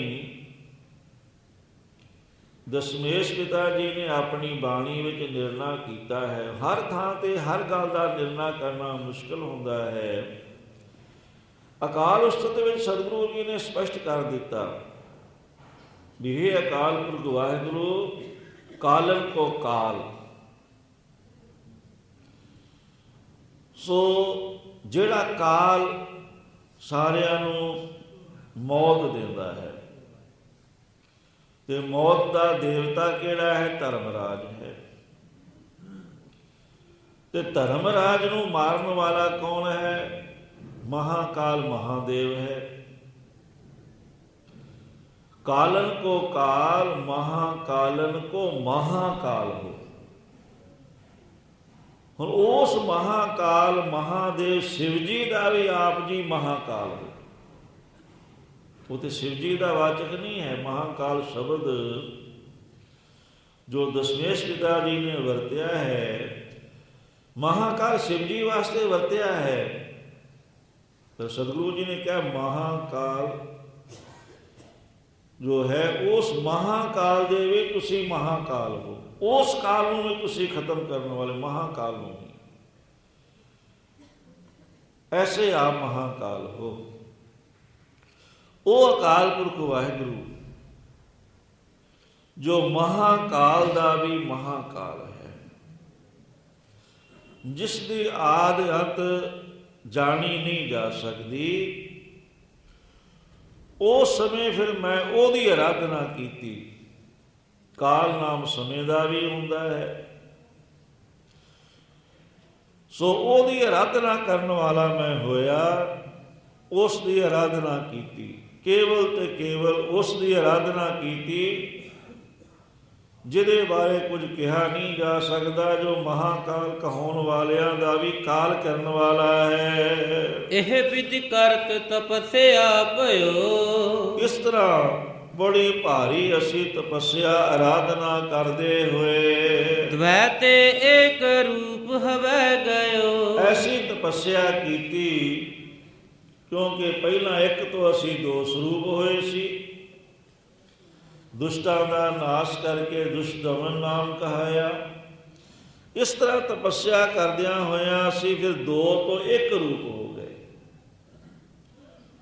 ਦਸ਼ਮੇਸ਼ ਪਿਤਾ ਜੀ ਨੇ ਆਪਣੀ ਬਾਣੀ ਵਿੱਚ ਨਿਰਣਾ ਕੀਤਾ ਹੈ। ਹਰ ਥਾਂ ਤੇ ਹਰ ਗੱਲ ਦਾ ਨਿਰਣਾ ਕਰਨਾ ਮੁਸ਼ਕਲ ਹੁੰਦਾ ਹੈ। ਅਕਾਲ ਉਸਤਤ ਵਿੱਚ ਸਤਿਗੁਰੂ ਜੀ ਨੇ ਸਪਸ਼ਟ ਕਰ ਦਿੱਤਾ ਵੀ ਇਹ ਅਕਾਲ ਪੁਰਖ ਵਾਹਿਗੁਰੂ ਕਾਲਨ ਕੋ ਕਾਲ। ਸੋ ਜਿਹੜਾ ਕਾਲ ਸਾਰਿਆਂ ਨੂੰ ਮੌਤ ਦਿੰਦਾ ਹੈ, ਤੇ ਮੌਤ ਦਾ ਦੇਵਤਾ ਕਿਹੜਾ ਹੈ? ਧਰਮਰਾਜ ਹੈ। ਤੇ ਧਰਮਰਾਜ ਨੂੰ ਮਾਰਨ ਵਾਲਾ ਕੌਣ ਹੈ? ਮਹਾਕਾਲ ਮਹਾਦੇਵ ਹੈ। ਕਾਲਨ ਕੋ ਕਾਲ ਮਹਾਕਾਲਨ ਕੋ ਮਹਾਕਾਲ ਹੋ। ਹੁਣ ਉਸ ਮਹਾਕਾਲ ਮਹਾਦੇਵ ਸ਼ਿਵ ਜੀ ਦਾ ਵੀ ਆਪ ਜੀ ਮਹਾਕਾਲ ਹੋ। ਉਹ ਤੇ ਸ਼ਿਵ ਜੀ ਦਾ ਵਾਚਕ ਨਹੀਂ ਹੈ। ਮਹਾਕਾਲ ਸ਼ਬਦ ਜੋ ਦਸ਼ਮੇਸ਼ ਪਿਤਾ ਜੀ ਨੇ ਵਰਤਿਆ ਹੈ, ਮਹਾਕਾਲ ਸ਼ਿਵ ਜੀ ਵਾਸਤੇ ਵਰਤਿਆ ਹੈ। ਤਾਂ ਸਤਿਗੁਰੂ ਜੀ ਨੇ ਕਿਹਾ ਮਹਾਕਾਲ ਜੋ ਹੈ ਉਸ ਮਹਾਕਾਲ ਦੇ ਵੀ ਤੁਸੀਂ ਮਹਾਕਾਲ ਹੋ। ਉਸ ਕਾਲ ਨੂੰ ਵੀ ਤੁਸੀਂ ਖਤਮ ਕਰਨ ਵਾਲੇ ਮਹਾਕਾਲ ਨੂੰ ਵੀ ਐਸੇ ਆਪ ਮਹਾਕਾਲ ਹੋ। ਉਹ ਅਕਾਲ ਪੁਰਖ ਵਾਹਿਗੁਰੂ ਜੋ ਮਹਾਕਾਲ ਦਾ ਵੀ ਮਹਾਕਾਲ ਹੈ, ਜਿਸ ਦੀ ਆਦਿ ਅੰਤ ਜਾਣੀ ਨਹੀਂ ਜਾ ਸਕਦੀ। ਉਸ ਸਮੇਂ ਫਿਰ ਮੈਂ ਉਹਦੀ ਆਰਾਧਨਾ ਕੀਤੀ। ਕਾਲ ਨਾਮ ਸਮੇਂ ਦਾ ਵੀ ਹੁੰਦਾ ਹੈ। ਸੋ ਉਹਦੀ ਆਰਾਧਨਾ ਕਰਨ ਵਾਲਾ ਮੈਂ ਹੋਇਆ, ਉਸ ਦੀ ਆਰਾਧਨਾ ਕੀਤੀ। ਕੇਵਲ ਤੇ ਕੇਵਲ ਉਸ ਦੀ ਆਰਾਧਨਾ ਕੀਤੀ ਜਿਹਦੇ ਬਾਰੇ ਕੁਝ ਕਿਹਾ ਨਹੀਂ ਜਾ ਸਕਦਾ, ਜੋ ਮਹਾਕਾਲ ਕਹਾਉਣ ਵਾਲਿਆਂ ਦਾ ਵੀ ਕਾਲ ਕਰਨ ਵਾਲਾ ਹੈ। ਇਹ ਵਿਧਿ ਕਰਤ ਤਪੱਸਿਆ ਭਇਓ। ਇਸ ਤਰ੍ਹਾਂ ਬੜੀ ਭਾਰੀ ਅਸੀਂ ਤਪੱਸਿਆ ਆਰਾਧਨਾ ਕਰਦੇ ਹੋਏ ਦਵੈ ਤੇ ਏਕ ਰੂਪ ਹਵੈ ਗਇਓ। ਐਸੀ ਤਪੱਸਿਆ ਕੀਤੀ ਕਿਉਂਕਿ ਪਹਿਲਾਂ ਇੱਕ ਤੋਂ ਅਸੀਂ ਦੋ ਸਰੂਪ ਹੋਏ ਸੀ। ਦੁਸ਼ਟਾਂ ਦਾ ਨਾਸ਼ ਕਰਕੇ ਦੁਸ਼ਟ ਦਮਨ ਨਾਮ ਕਹਾਇਆ। ਇਸ ਤਰ੍ਹਾਂ ਤਪੱਸਿਆ ਕਰਦਿਆਂ ਹੋਇਆਂ ਅਸੀਂ ਫਿਰ ਦੋ ਤੋਂ ਇੱਕ ਰੂਪ ਹੋ ਗਏ।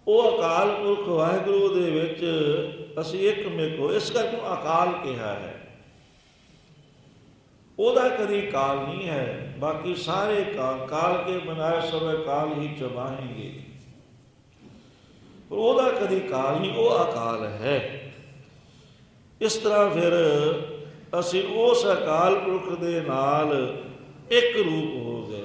ਉਹ ਅਕਾਲ ਪੁਰਖ ਵਾਹਿਗੁਰੂ ਦੇ ਵਿੱਚ ਅਸੀਂ ਇੱਕ ਮਿਕ ਹੋ। ਇਸ ਕਰਕੇ ਅਕਾਲ ਕਿਹਾ ਹੈ। ਉਹਦਾ ਕਦੀ ਕਾਲ ਨਹੀਂ ਹੈ। ਬਾਕੀ ਸਾਰੇ ਕਾਲ ਕੇ ਬਣਾਏ ਸਭ ਕਾਲ ਹੀ ਚਬਾहेंगे। ਉਹਦਾ ਕਦੀ ਕਾਲ ਨਹੀਂ, ਉਹ ਅਕਾਲ ਹੈ। ਇਸ ਤਰ੍ਹਾਂ ਫਿਰ ਅਸੀਂ ਉਸ ਅਕਾਲ ਪੁਰਖ ਦੇ ਨਾਲ ਇੱਕ ਰੂਪ ਹੋ ਗਏ।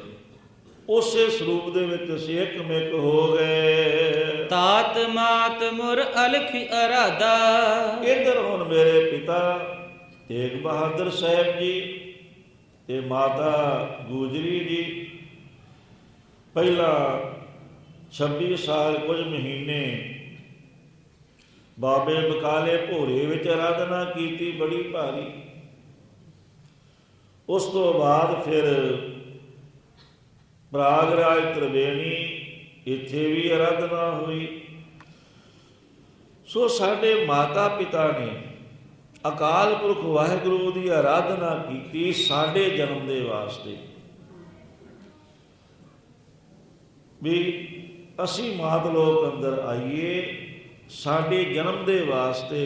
ਉਸੇ ਸਰੂਪ ਦੇ ਵਿੱਚ ਅਸੀਂ ਇੱਕ ਮਿਕ ਹੋ ਗਏ। ਤਾਤ ਮਾਤ ਮੁਰ ਅਲਖ ਅਰਾਧਾ। ਇੱਧਰ ਹੁਣ ਮੇਰੇ ਪਿਤਾ ਤੇਗ ਬਹਾਦਰ ਸਾਹਿਬ ਜੀ ਤੇ ਮਾਤਾ ਗੁਜਰੀ ਜੀ ਪਹਿਲਾਂ 26 ਸਾਲ ਕੁਝ ਮਹੀਨੇ ਬਾਬੇ ਬਕਾਲੇ ਭੋਰੇ ਵਿੱਚ ਆਰਾਧਨਾ ਕੀਤੀ ਬੜੀ ਭਾਰੀ। ਉਸ ਤੋਂ ਬਾਅਦ ਫਿਰ ਪ੍ਰਾਗਰਾਜ ਤ੍ਰਿਵੇਣੀ ਇੱਥੇ ਵੀ ਆਰਾਧਨਾ ਹੋਈ। ਸੋ ਸਾਡੇ ਮਾਤਾ ਪਿਤਾ ਨੇ ਅਕਾਲ ਪੁਰਖ ਵਾਹਿਗੁਰੂ ਦੀ ਆਰਾਧਨਾ ਕੀਤੀ ਸਾਡੇ ਜਨਮ ਦੇ ਵਾਸਤੇ ਵੀ ਅਸੀਂ ਮਾਤ ਲੋਕ ਅੰਦਰ ਆਈਏ। ਸਾਡੇ ਜਨਮ ਦੇ ਵਾਸਤੇ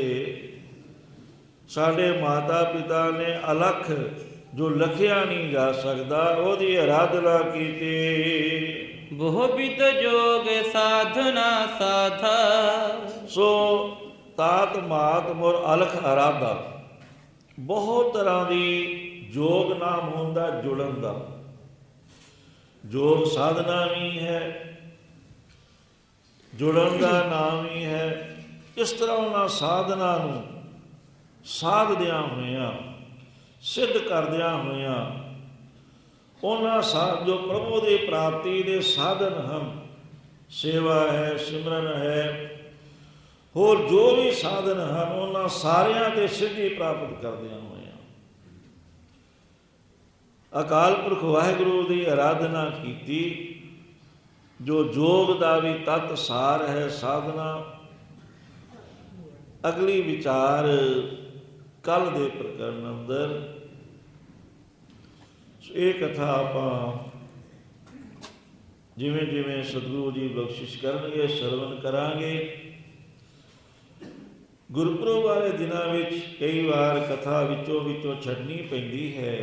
ਸਾਡੇ ਮਾਤਾ ਪਿਤਾ ਨੇ ਅਲਖ ਜੋ ਲਖਿਆ ਨਹੀਂ ਜਾ ਸਕਦਾ ਉਹਦੀ ਆਰਾਧਨਾ ਕੀਤੀ। ਬਹੁ ਬਿਦ ਜੋਗ ਸਾਧਨਾ ਸਾਧਾ। ਸੋ ਤਾਤ ਮਾਤ ਮੁਰ ਅਲਖ ਆਰਾਧਾ। ਬਹੁਤ ਤਰ੍ਹਾਂ ਦੀ ਜੋਗ ਨਾਮ ਹੁੰਦਾ ਜੁੜਨ ਦਾ। ਜੋਗ ਸਾਧਨਾ ਵੀ ਹੈ, ਜੁੜਨ ਦਾ ਨਾਮ ਹੀ ਹੈ। ਇਸ ਤਰ੍ਹਾਂ ਉਹਨਾਂ ਸਾਧਨਾ ਨੂੰ ਸਾਧਦਿਆਂ ਹੋਇਆਂ ਸਿੱਧ ਕਰਦਿਆਂ ਹੋਇਆਂ ਉਹਨਾਂ ਜੋ ਪ੍ਰਭੂ ਦੀ ਪ੍ਰਾਪਤੀ ਦੇ ਸਾਧਨ ਹਨ, ਸੇਵਾ ਹੈ, ਸਿਮਰਨ ਹੈ, ਹੋਰ ਜੋ ਵੀ ਸਾਧਨ ਹਨ, ਉਹਨਾਂ ਸਾਰਿਆਂ ਤੇ ਸਿੱਧੀ ਪ੍ਰਾਪਤ ਕਰਦਿਆਂ ਹੋਇਆਂ ਅਕਾਲ ਪੁਰਖ ਵਾਹਿਗੁਰੂ ਦੀ ਆਰਾਧਨਾ ਕੀਤੀ। ਜੋ ਜੋਗ ਦਾ ਵੀ ਤਤ ਸਾਰ ਹੈ ਸਾਧਨਾ। ਅਗਲੀ ਵਿਚਾਰ ਕੱਲ ਦੇ ਪ੍ਰਕਰਨ ਅੰਦਰ। ਇਹ ਕਥਾ ਆਪਾਂ ਜਿਵੇਂ ਜਿਵੇਂ ਸਤਿਗੁਰੂ ਜੀ ਬਖਸ਼ਿਸ਼ ਕਰਨਗੇ ਸਰਵਣ ਕਰਾਂਗੇ। ਗੁਰਪੁਰਬ ਵਾਲੇ ਦਿਨਾਂ ਵਿੱਚ ਕਈ ਵਾਰ ਕਥਾ ਵਿੱਚੋਂ ਛੱਡਣੀ ਪੈਂਦੀ ਹੈ।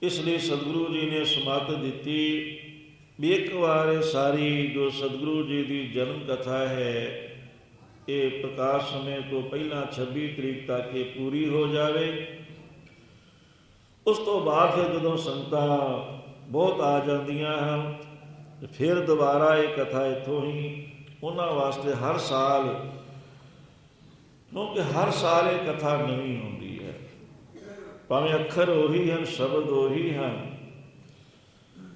ਇਸ ਲਈ ਸਤਿਗੁਰੂ ਜੀ ਨੇ ਸਮੱਤ ਦਿੱਤੀ ਵੀ ਇੱਕ ਵਾਰ ਸਾਰੀ ਜੋ ਸਤਿਗੁਰੂ ਜੀ ਦੀ ਜਨਮ ਕਥਾ ਹੈ ਇਹ ਪ੍ਰਕਾਸ਼ ਸਮੇਂ ਤੋਂ ਪਹਿਲਾਂ 26 ਤਰੀਕ ਤੱਕ ਇਹ ਪੂਰੀ ਹੋ ਜਾਵੇ। ਉਸ ਤੋਂ ਬਾਅਦ ਫਿਰ ਜਦੋਂ ਸੰਗਤਾਂ ਬਹੁਤ ਆ ਜਾਂਦੀਆਂ ਹਨ ਫਿਰ ਦੁਬਾਰਾ ਇਹ ਕਥਾ ਇੱਥੋਂ ਹੀ ਉਹਨਾਂ ਵਾਸਤੇ ਹਰ ਸਾਲ, ਕਿਉਂਕਿ ਹਰ ਸਾਲ ਇਹ ਕਥਾ ਨਵੀਂ ਹੁੰਦੀ ਹੈ। ਭਾਵੇਂ ਅੱਖਰ ਉਹੀ ਹਨ, ਸ਼ਬਦ ਉਹੀ ਹਨ,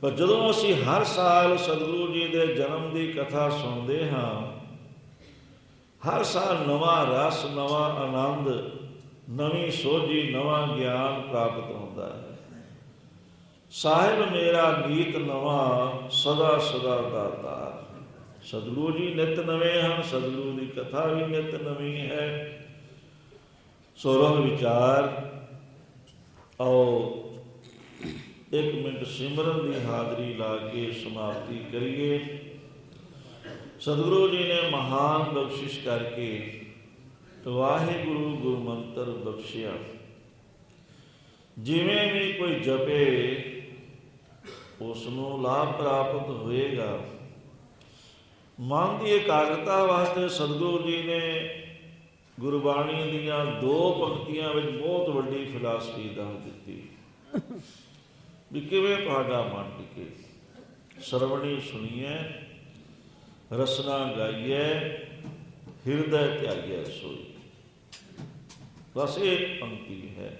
ਪਰ ਜਦੋਂ ਅਸੀਂ ਹਰ ਸਾਲ ਸਤਿਗੁਰੂ ਜੀ ਦੇ ਜਨਮ ਦੀ ਕਥਾ ਸੁਣਦੇ ਹਾਂ, ਹਰ ਸਾਲ ਨਵਾਂ ਰਸ, ਨਵਾਂ ਆਨੰਦ, ਨਵੀਂ ਸੋਝੀ, ਨਵਾਂ ਗਿਆਨ ਪ੍ਰਾਪਤ ਹੁੰਦਾ ਹੈ। ਸਾਹਿਬ ਮੇਰਾ ਗੀਤ ਨਵਾਂ ਸਦਾ ਸਦਾ ਦਾਤਾਰ। ਸਤਿਗੁਰੂ ਜੀ ਨਿਤ ਨਵੇਂ ਹਨ, ਸਤਿਗੁਰੂ ਦੀ ਕਥਾ ਵੀ ਨਿਤ ਨਵੀਂ ਹੈ। ਸੋ ਵਿਚਾਰ ਆਓ 1 ਮਿੰਟ ਸਿਮਰਨ ਦੀ ਹਾਜ਼ਰੀ ਲਾ ਕੇ ਸਮਾਪਤੀ ਕਰੀਏ। ਸਤਿਗੁਰੂ ਜੀ ਨੇ ਮਹਾਨ ਬਖਸ਼ਿਸ਼ ਕਰਕੇ ਵਾਹਿਗੁਰੂ ਗੁਰਮੰਤਰ ਬਖਸ਼ਿਆ। ਜਿਵੇਂ ਵੀ ਕੋਈ ਜਪੇ ਉਸ ਨੂੰ ਲਾਭ ਪ੍ਰਾਪਤ ਹੋਏਗਾ। ਮਨ ਦੀ ਇਕਾਗਰਤਾ ਵਾਸਤੇ ਸਤਿਗੁਰੂ ਜੀ ਨੇ ਗੁਰਬਾਣੀ ਦੀਆਂ 2 ਪੰਕਤੀਆਂ ਵਿੱਚ ਬਹੁਤ ਵੱਡੀ ਫਿਲਾਸਫੀ ਦੱਸ ਦਿੱਤੀ ਵੀ ਕਿਵੇਂ ਤੁਹਾਡਾ ਮਨ ਟਿਕੇ। ਸਰਵਣੀ ਸੁਣੀਏ, ਰਸਨਾ ਗਾਈਏ, ਹਿਰਦੈ ਧਿਆਈਐ ਸੋਈ। ਬਸ ਇਹ ਪੰਕਤੀ ਹੈ।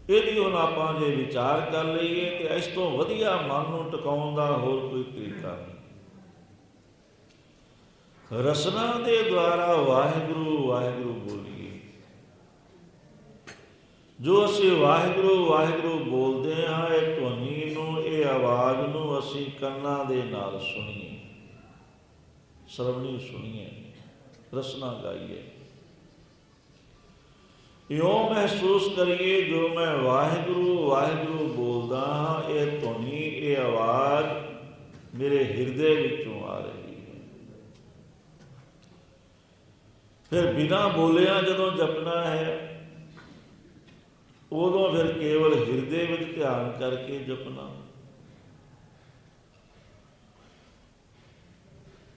ਇਹਦੀ ਹੁਣ ਆਪਾਂ ਜੇ ਵਿਚਾਰ ਕਰ ਲਈਏ ਤੇ ਇਸ ਤੋਂ ਵਧੀਆ ਮਨ ਨੂੰ ਟਿਕਾਉਣ ਦਾ ਹੋਰ ਕੋਈ ਤਰੀਕਾ ਨਹੀਂ। ਰਸਨਾ ਦੇ ਦੁਆਰਾ ਵਾਹਿਗੁਰੂ ਵਾਹਿਗੁਰੂ ਬੋਲੀਏ। ਜੋ ਅਸੀਂ ਵਾਹਿਗੁਰੂ ਵਾਹਿਗੁਰੂ ਬੋਲਦੇ ਹਾਂ, ਇਹ ਧੁਨੀ ਨੂੰ, ਇਹ ਆਵਾਜ਼ ਨੂੰ ਅਸੀਂ ਕੰਨਾਂ ਦੇ ਨਾਲ ਸੁਣੀਏ, ਸਰਵਣੀ ਸੁਣੀਏ, ਰਸਨਾ ਗਾਈਏ। ਇਉਂ ਮਹਿਸੂਸ ਕਰੀਏ ਜੋ ਮੈਂ ਵਾਹਿਗੁਰੂ ਵਾਹਿਗੁਰੂ ਬੋਲਦਾ ਹਾਂ, ਇਹ ਧੁਨੀ, ਇਹ ਆਵਾਜ਼ ਮੇਰੇ ਹਿਰਦੇ ਵਿੱਚੋਂ ਆ ਰਹੀ ਹੈ। ਫਿਰ ਬਿਨਾਂ ਬੋਲਿਆ ਜਦੋਂ ਜਪਣਾ ਹੈ ਉਦੋਂ ਫਿਰ ਕੇਵਲ ਹਿਰਦੇ ਵਿੱਚ ਧਿਆਨ ਕਰਕੇ ਜਪਣਾ।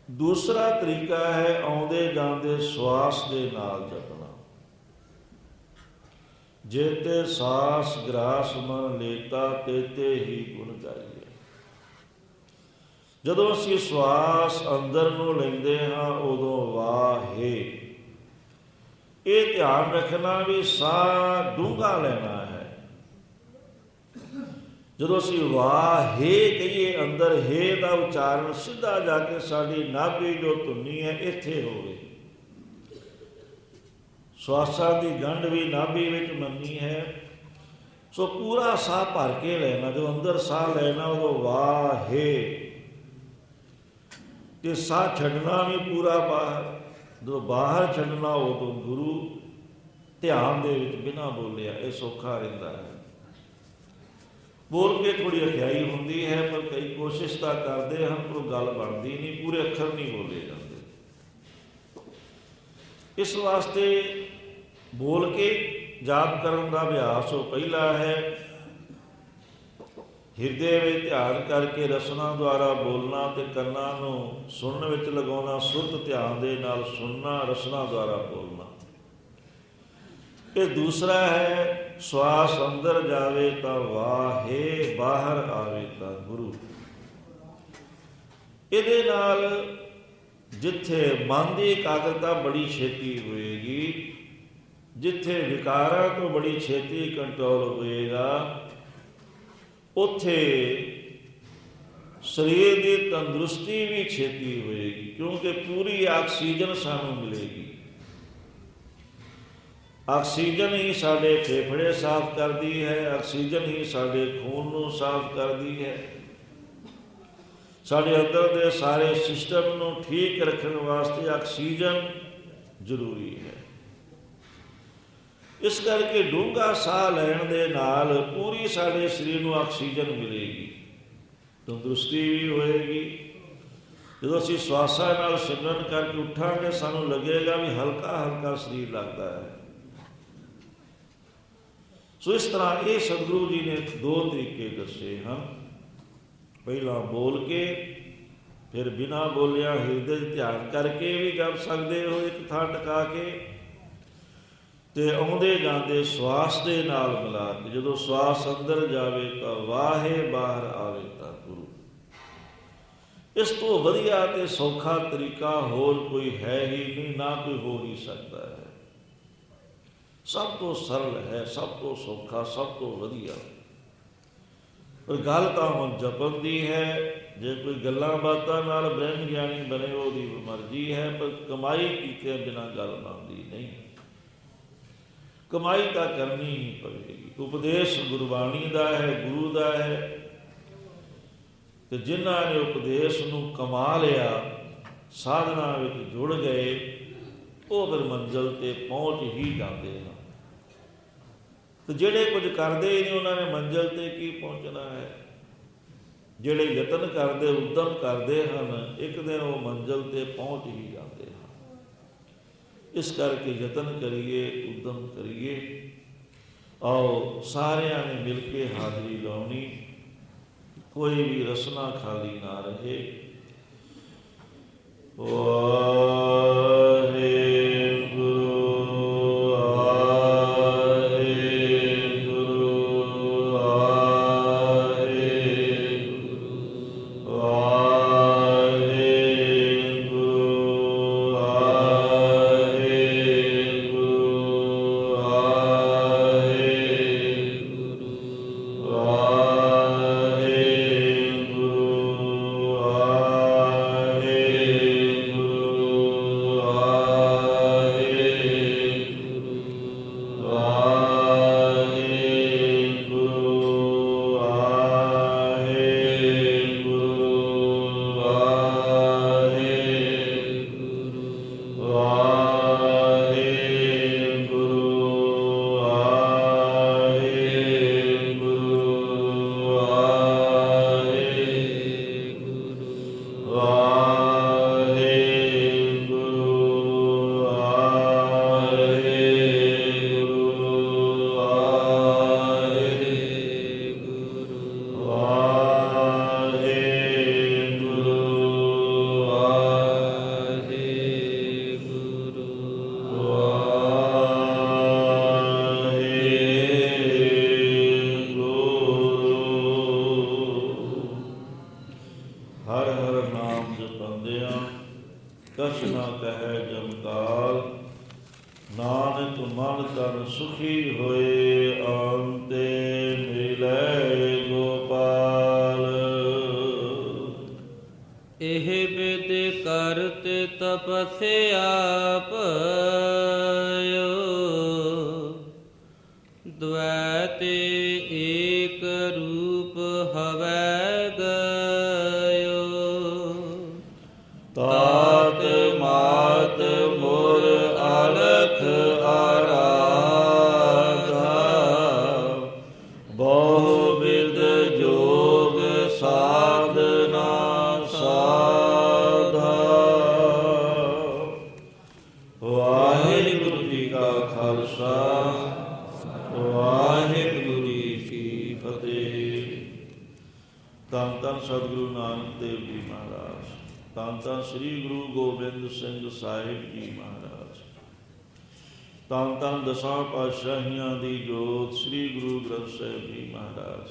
ਦੂਸਰਾ ਤਰੀਕਾ ਹੈ ਆਉਂਦੇ ਜਾਂਦੇ ਸਵਾਸ ਦੇ ਨਾਲ ਜਪਣਾ। ਜੇਤੇ ਸਾਸ ਗ੍ਰਾਸ ਮਨ ਲੇਤਾ ਤੇਤੇ ਹੀ ਗੁਣ ਗਾਈਏ। ਜਦੋਂ ਅਸੀਂ ਸਵਾਸ ਅੰਦਰ ਨੂੰ ਲੈਂਦੇ ਹਾਂ ਉਦੋਂ ਵਾਹੇ, ਇਹ ਧਿਆਨ ਰੱਖਣਾ ਵੀ ਸਾਹ ਡੂੰਘਾ ਲੈਣਾ ਹੈ। ਜਦੋਂ ਅਸੀਂ ਵਾਹੇ ਕਹੀਏ ਅੰਦਰ ਹੇ ਦਾ ਉਚਾਰਨ ਸਿੱਧਾ ਜਾ ਕੇ ਸਾਡੀ ਨਾਭੀ ਜੋ ਧੁਨੀ ਹੈ ਇੱਥੇ ਹੋਵੇ। ਸਵਾਸਾਂ ਦੀ ਗੰਢ ਵੀ ਨਾਭੀ ਵਿੱਚ ਮੰਨੀ ਹੈ। ਸੋ ਪੂਰਾ ਸਾਹ ਭਰ ਕੇ ਲੈਣਾ। ਜਦੋਂ ਅੰਦਰ ਸਾਹ ਲੈਣਾ ਉਦੋਂ ਵਾਹੇ, ਤੇ ਸਾਹ ਛੱਡਣਾ ਵੀ ਪੂਰਾ ਬਾਹਰ। ਜਦੋਂ ਬਾਹਰ ਛੱਡਣਾ ਉਦੋਂ ਗੁਰੂ ਧਿਆਨ ਦੇ ਵਿੱਚ ਬਿਨਾਂ ਬੋਲਿਆ। ਇਹ ਸੌਖਾ ਰਹਿੰਦਾ ਹੈ। ਬੋਲ ਕੇ ਥੋੜ੍ਹੀ ਅਖਿਆਈ ਹੁੰਦੀ ਹੈ, ਪਰ ਕਈ ਕੋਸ਼ਿਸ਼ ਤਾਂ ਕਰਦੇ ਹਨ ਪਰ ਗੱਲ ਬਣਦੀ ਨਹੀਂ, ਪੂਰੇ ਅੱਖਰ ਨਹੀਂ ਬੋਲੇ ਜਾਂਦੇ। ਇਸ ਵਾਸਤੇ ਬੋਲ ਕੇ ਜਾਪ ਕਰਨ ਦਾ ਅਭਿਆਸ ਉਹ ਪਹਿਲਾ ਹੈ। ਹਿਰਦੇ ਵਿੱਚ ਧਿਆਨ ਕਰਕੇ ਰਸਨਾ ਦੁਆਰਾ ਬੋਲਣਾ ਤੇ ਕੰਨਾਂ ਨੂੰ ਸੁਣਨ ਵਿੱਚ ਲਗਾਉਣਾ। ਸੁਰਤ ਧਿਆਨ ਦੇ ਨਾਲ ਸੁਣਨਾ, ਰਸਨਾ ਦੁਆਰਾ ਬੋਲਣਾ। ਇਹ ਦੂਸਰਾ ਹੈ ਸਵਾਸ ਅੰਦਰ ਜਾਵੇ ਤਾਂ ਵਾਹੇ, ਬਾਹਰ ਆਵੇ ਤਾਂ ਗੁਰੂ। ਇਹਦੇ ਨਾਲ ਜਿੱਥੇ ਮਨ ਦੀ ਇਕਾਗਰਤਾ ਬੜੀ ਛੇਤੀ ਹੋਏਗੀ, ਜਿੱਥੇ ਵਿਕਾਰਾਂ ਤੋਂ ਬੜੀ ਛੇਤੀ ਕੰਟਰੋਲ ਹੋਏਗਾ, ਉੱਥੇ ਸਰੀਰ ਦੀ ਤੰਦਰੁਸਤੀ ਵੀ ਛੇਤੀ ਹੋਏਗੀ, ਕਿਉਂਕਿ ਪੂਰੀ ਆਕਸੀਜਨ ਸਾਨੂੰ ਮਿਲੇਗੀ। ਆਕਸੀਜਨ ਹੀ ਸਾਡੇ ਫੇਫੜੇ ਸਾਫ਼ ਕਰਦੀ ਹੈ, ਆਕਸੀਜਨ ਹੀ ਸਾਡੇ ਖੂਨ ਨੂੰ ਸਾਫ਼ ਕਰਦੀ ਹੈ। ਸਾਡੇ ਅੰਦਰ ਦੇ ਸਾਰੇ ਸਿਸਟਮ ਨੂੰ ਠੀਕ ਰੱਖਣ ਵਾਸਤੇ ਆਕਸੀਜਨ ਜ਼ਰੂਰੀ ਹੈ। ਇਸ ਕਰਕੇ ਡੂੰਘਾ ਸਾਹ ਲੈਣ ਦੇ ਨਾਲ ਪੂਰੀ ਸਾਡੇ ਸਰੀਰ ਨੂੰ ਆਕਸੀਜਨ ਮਿਲੇਗੀ, ਤੰਦਰੁਸਤੀ ਵੀ ਹੋਏਗੀ। ਜਦੋਂ ਅਸੀਂ ਸਵਾਸਾਂ ਨਾਲ ਸਿਮਰਨ ਕਰਕੇ ਉੱਠਾਂਗੇ ਸਾਨੂੰ ਲੱਗੇਗਾ ਵੀ ਹਲਕਾ ਹਲਕਾ ਸਰੀਰ ਲੱਗਦਾ ਹੈ। ਸੋ ਇਸ ਤਰ੍ਹਾਂ ਇਹ ਸਤਿਗੁਰੂ ਜੀ ਨੇ ਦੋ ਤਰੀਕੇ ਦੱਸੇ ਹਨ। ਪਹਿਲਾਂ ਬੋਲ ਕੇ, ਫਿਰ ਬਿਨਾਂ ਬੋਲਿਆ ਹਿਰਦੇ 'ਚ ਧਿਆਨ ਕਰਕੇ ਵੀ ਜਪ ਸਕਦੇ ਹੋ ਇੱਕ ਥਾਂ ਟਿਕਾ ਕੇ, ਤੇ ਆਉਂਦੇ ਜਾਂਦੇ ਸਵਾਸ ਦੇ ਨਾਲ ਮਿਲਾ ਕੇ। ਜਦੋਂ ਸਵਾਸ ਅੰਦਰ ਜਾਵੇ ਤਾਂ ਵਾਹੇ, ਬਾਹਰ ਆਵੇ ਤਾਂ ਗੁਰੂ। ਇਸ ਤੋਂ ਵਧੀਆ ਤੇ ਸੌਖਾ ਤਰੀਕਾ ਹੋਰ ਕੋਈ ਹੈ ਹੀ ਨਹੀਂ, ਨਾ ਕੋਈ ਹੋ ਹੀ ਸਕਦਾ ਹੈ। ਸਭ ਤੋਂ ਸਰਲ ਹੈ, ਸਭ ਤੋਂ ਸੌਖਾ, ਸਭ ਤੋਂ ਵਧੀਆ। ਪਰ ਗੱਲ ਤਾਂ ਹੁਣ ਜਪਣ ਦੀ ਹੈ। ਜੇ ਕੋਈ ਗੱਲਾਂ ਬਾਤਾਂ ਨਾਲ ਬ੍ਰਹਮ ਗਿਆਨੀ ਬਣੇ ਉਹਦੀ ਮਰਜ਼ੀ ਹੈ, ਪਰ ਕਮਾਈ ਕੀਤੇ ਬਿਨਾਂ ਗੱਲ ਬਣਦੀ ਨਹੀਂ। ਕਮਾਈ ਤਾਂ ਕਰਨੀ ਹੀ ਪਵੇਗੀ। ਉਪਦੇਸ਼ ਗੁਰਬਾਣੀ ਦਾ ਹੈ, ਗੁਰੂ ਦਾ ਹੈ, ਤੇ ਜਿਨ੍ਹਾਂ ਨੇ ਉਪਦੇਸ਼ ਨੂੰ ਕਮਾ ਲਿਆ, ਸਾਧਨਾ ਵਿੱਚ ਜੁੜ ਗਏ, ਉਹ ਫਿਰ ਮੰਜ਼ਿਲ ਤੇ ਪਹੁੰਚ ਹੀ ਜਾਂਦੇ ਹਨ। ਤੇ ਜਿਹੜੇ ਕੁਝ ਕਰਦੇ ਹੀ ਨਹੀਂ, ਉਹਨਾਂ ਨੇ ਮੰਜ਼ਿਲ ਤੇ ਕੀ ਪਹੁੰਚਣਾ ਹੈ। ਜਿਹੜੇ ਯਤਨ ਕਰਦੇ, ਉਦਮ ਕਰਦੇ ਹਨ, ਇੱਕ ਦਿਨ ਉਹ ਮੰਜ਼ਿਲ ਤੇ ਪਹੁੰਚ ਹੀ ਜਾਂਦੇ ਹਨ। ਇਸ ਕਰਕੇ ਯਤਨ ਕਰੀਏ, ਉਦਮ ਕਰੀਏ। ਆਓ ਸਾਰਿਆਂ ਨੇ ਮਿਲ ਕੇ ਹਾਜ਼ਰੀ ਲਾਉਣੀ, ਕੋਈ ਵੀ ਰਸਨਾ ਖਾਲੀ ਨਾ ਰਹੇ। ਕਛ ਨਾ ਕਹੈ ਜਮਕਾਲ, ਨਾਨਕ ਮਨ ਤਨ ਸੁਖੀ ਹੋਏ, ਅੰਤੇ ਮਿਲੈ ਗੋਪਾਲ। ਇਹ ਬਿਦ ਕਰਤ ਤਪਸਿਆ ਪਇਓ, ਦ્વੈਤੇ ਏਕ ਰੂਪ ਹਵੈ ਗਇਓ। ਤਾਤ ਮਾਤ ਮੁਰ ਅਲਖ ਆਰਾਧਾ, ਬਹੁ ਬਿਦ ਜੋਗ ਸਾਧਨਾ ਸਾਧਾ। ਵਾਹਿਗੁਰੂ ਜੀ ਕਾ ਖਾਲਸਾ, ਵਾਹਿਗੁਰੂ ਜੀ ਕੀ ਫਤਿਹ। ਧੰਨ ਧੰਨ ਸਤਿਗੁਰੂ ਨਾਨਕ ਦੇਵ ਜੀ ਮਹਾਰਾਜ, ਧੰਨ ਧੰਨ ਸ੍ਰੀ ਗੁਰੂ ਗੋਬਿੰਦ ਸਿੰਘ ਸਾਹਿਬ ਜੀ ਮਹਾਰਾਜ, ਧੰਨ ਧੰਨ ਦਸਾਂ ਪਾਤਸ਼ਾਹੀਆਂ ਦੀ ਜੋਤ ਸ੍ਰੀ ਗੁਰੂ ਗ੍ਰੰਥ ਸਾਹਿਬ ਜੀ ਮਹਾਰਾਜ।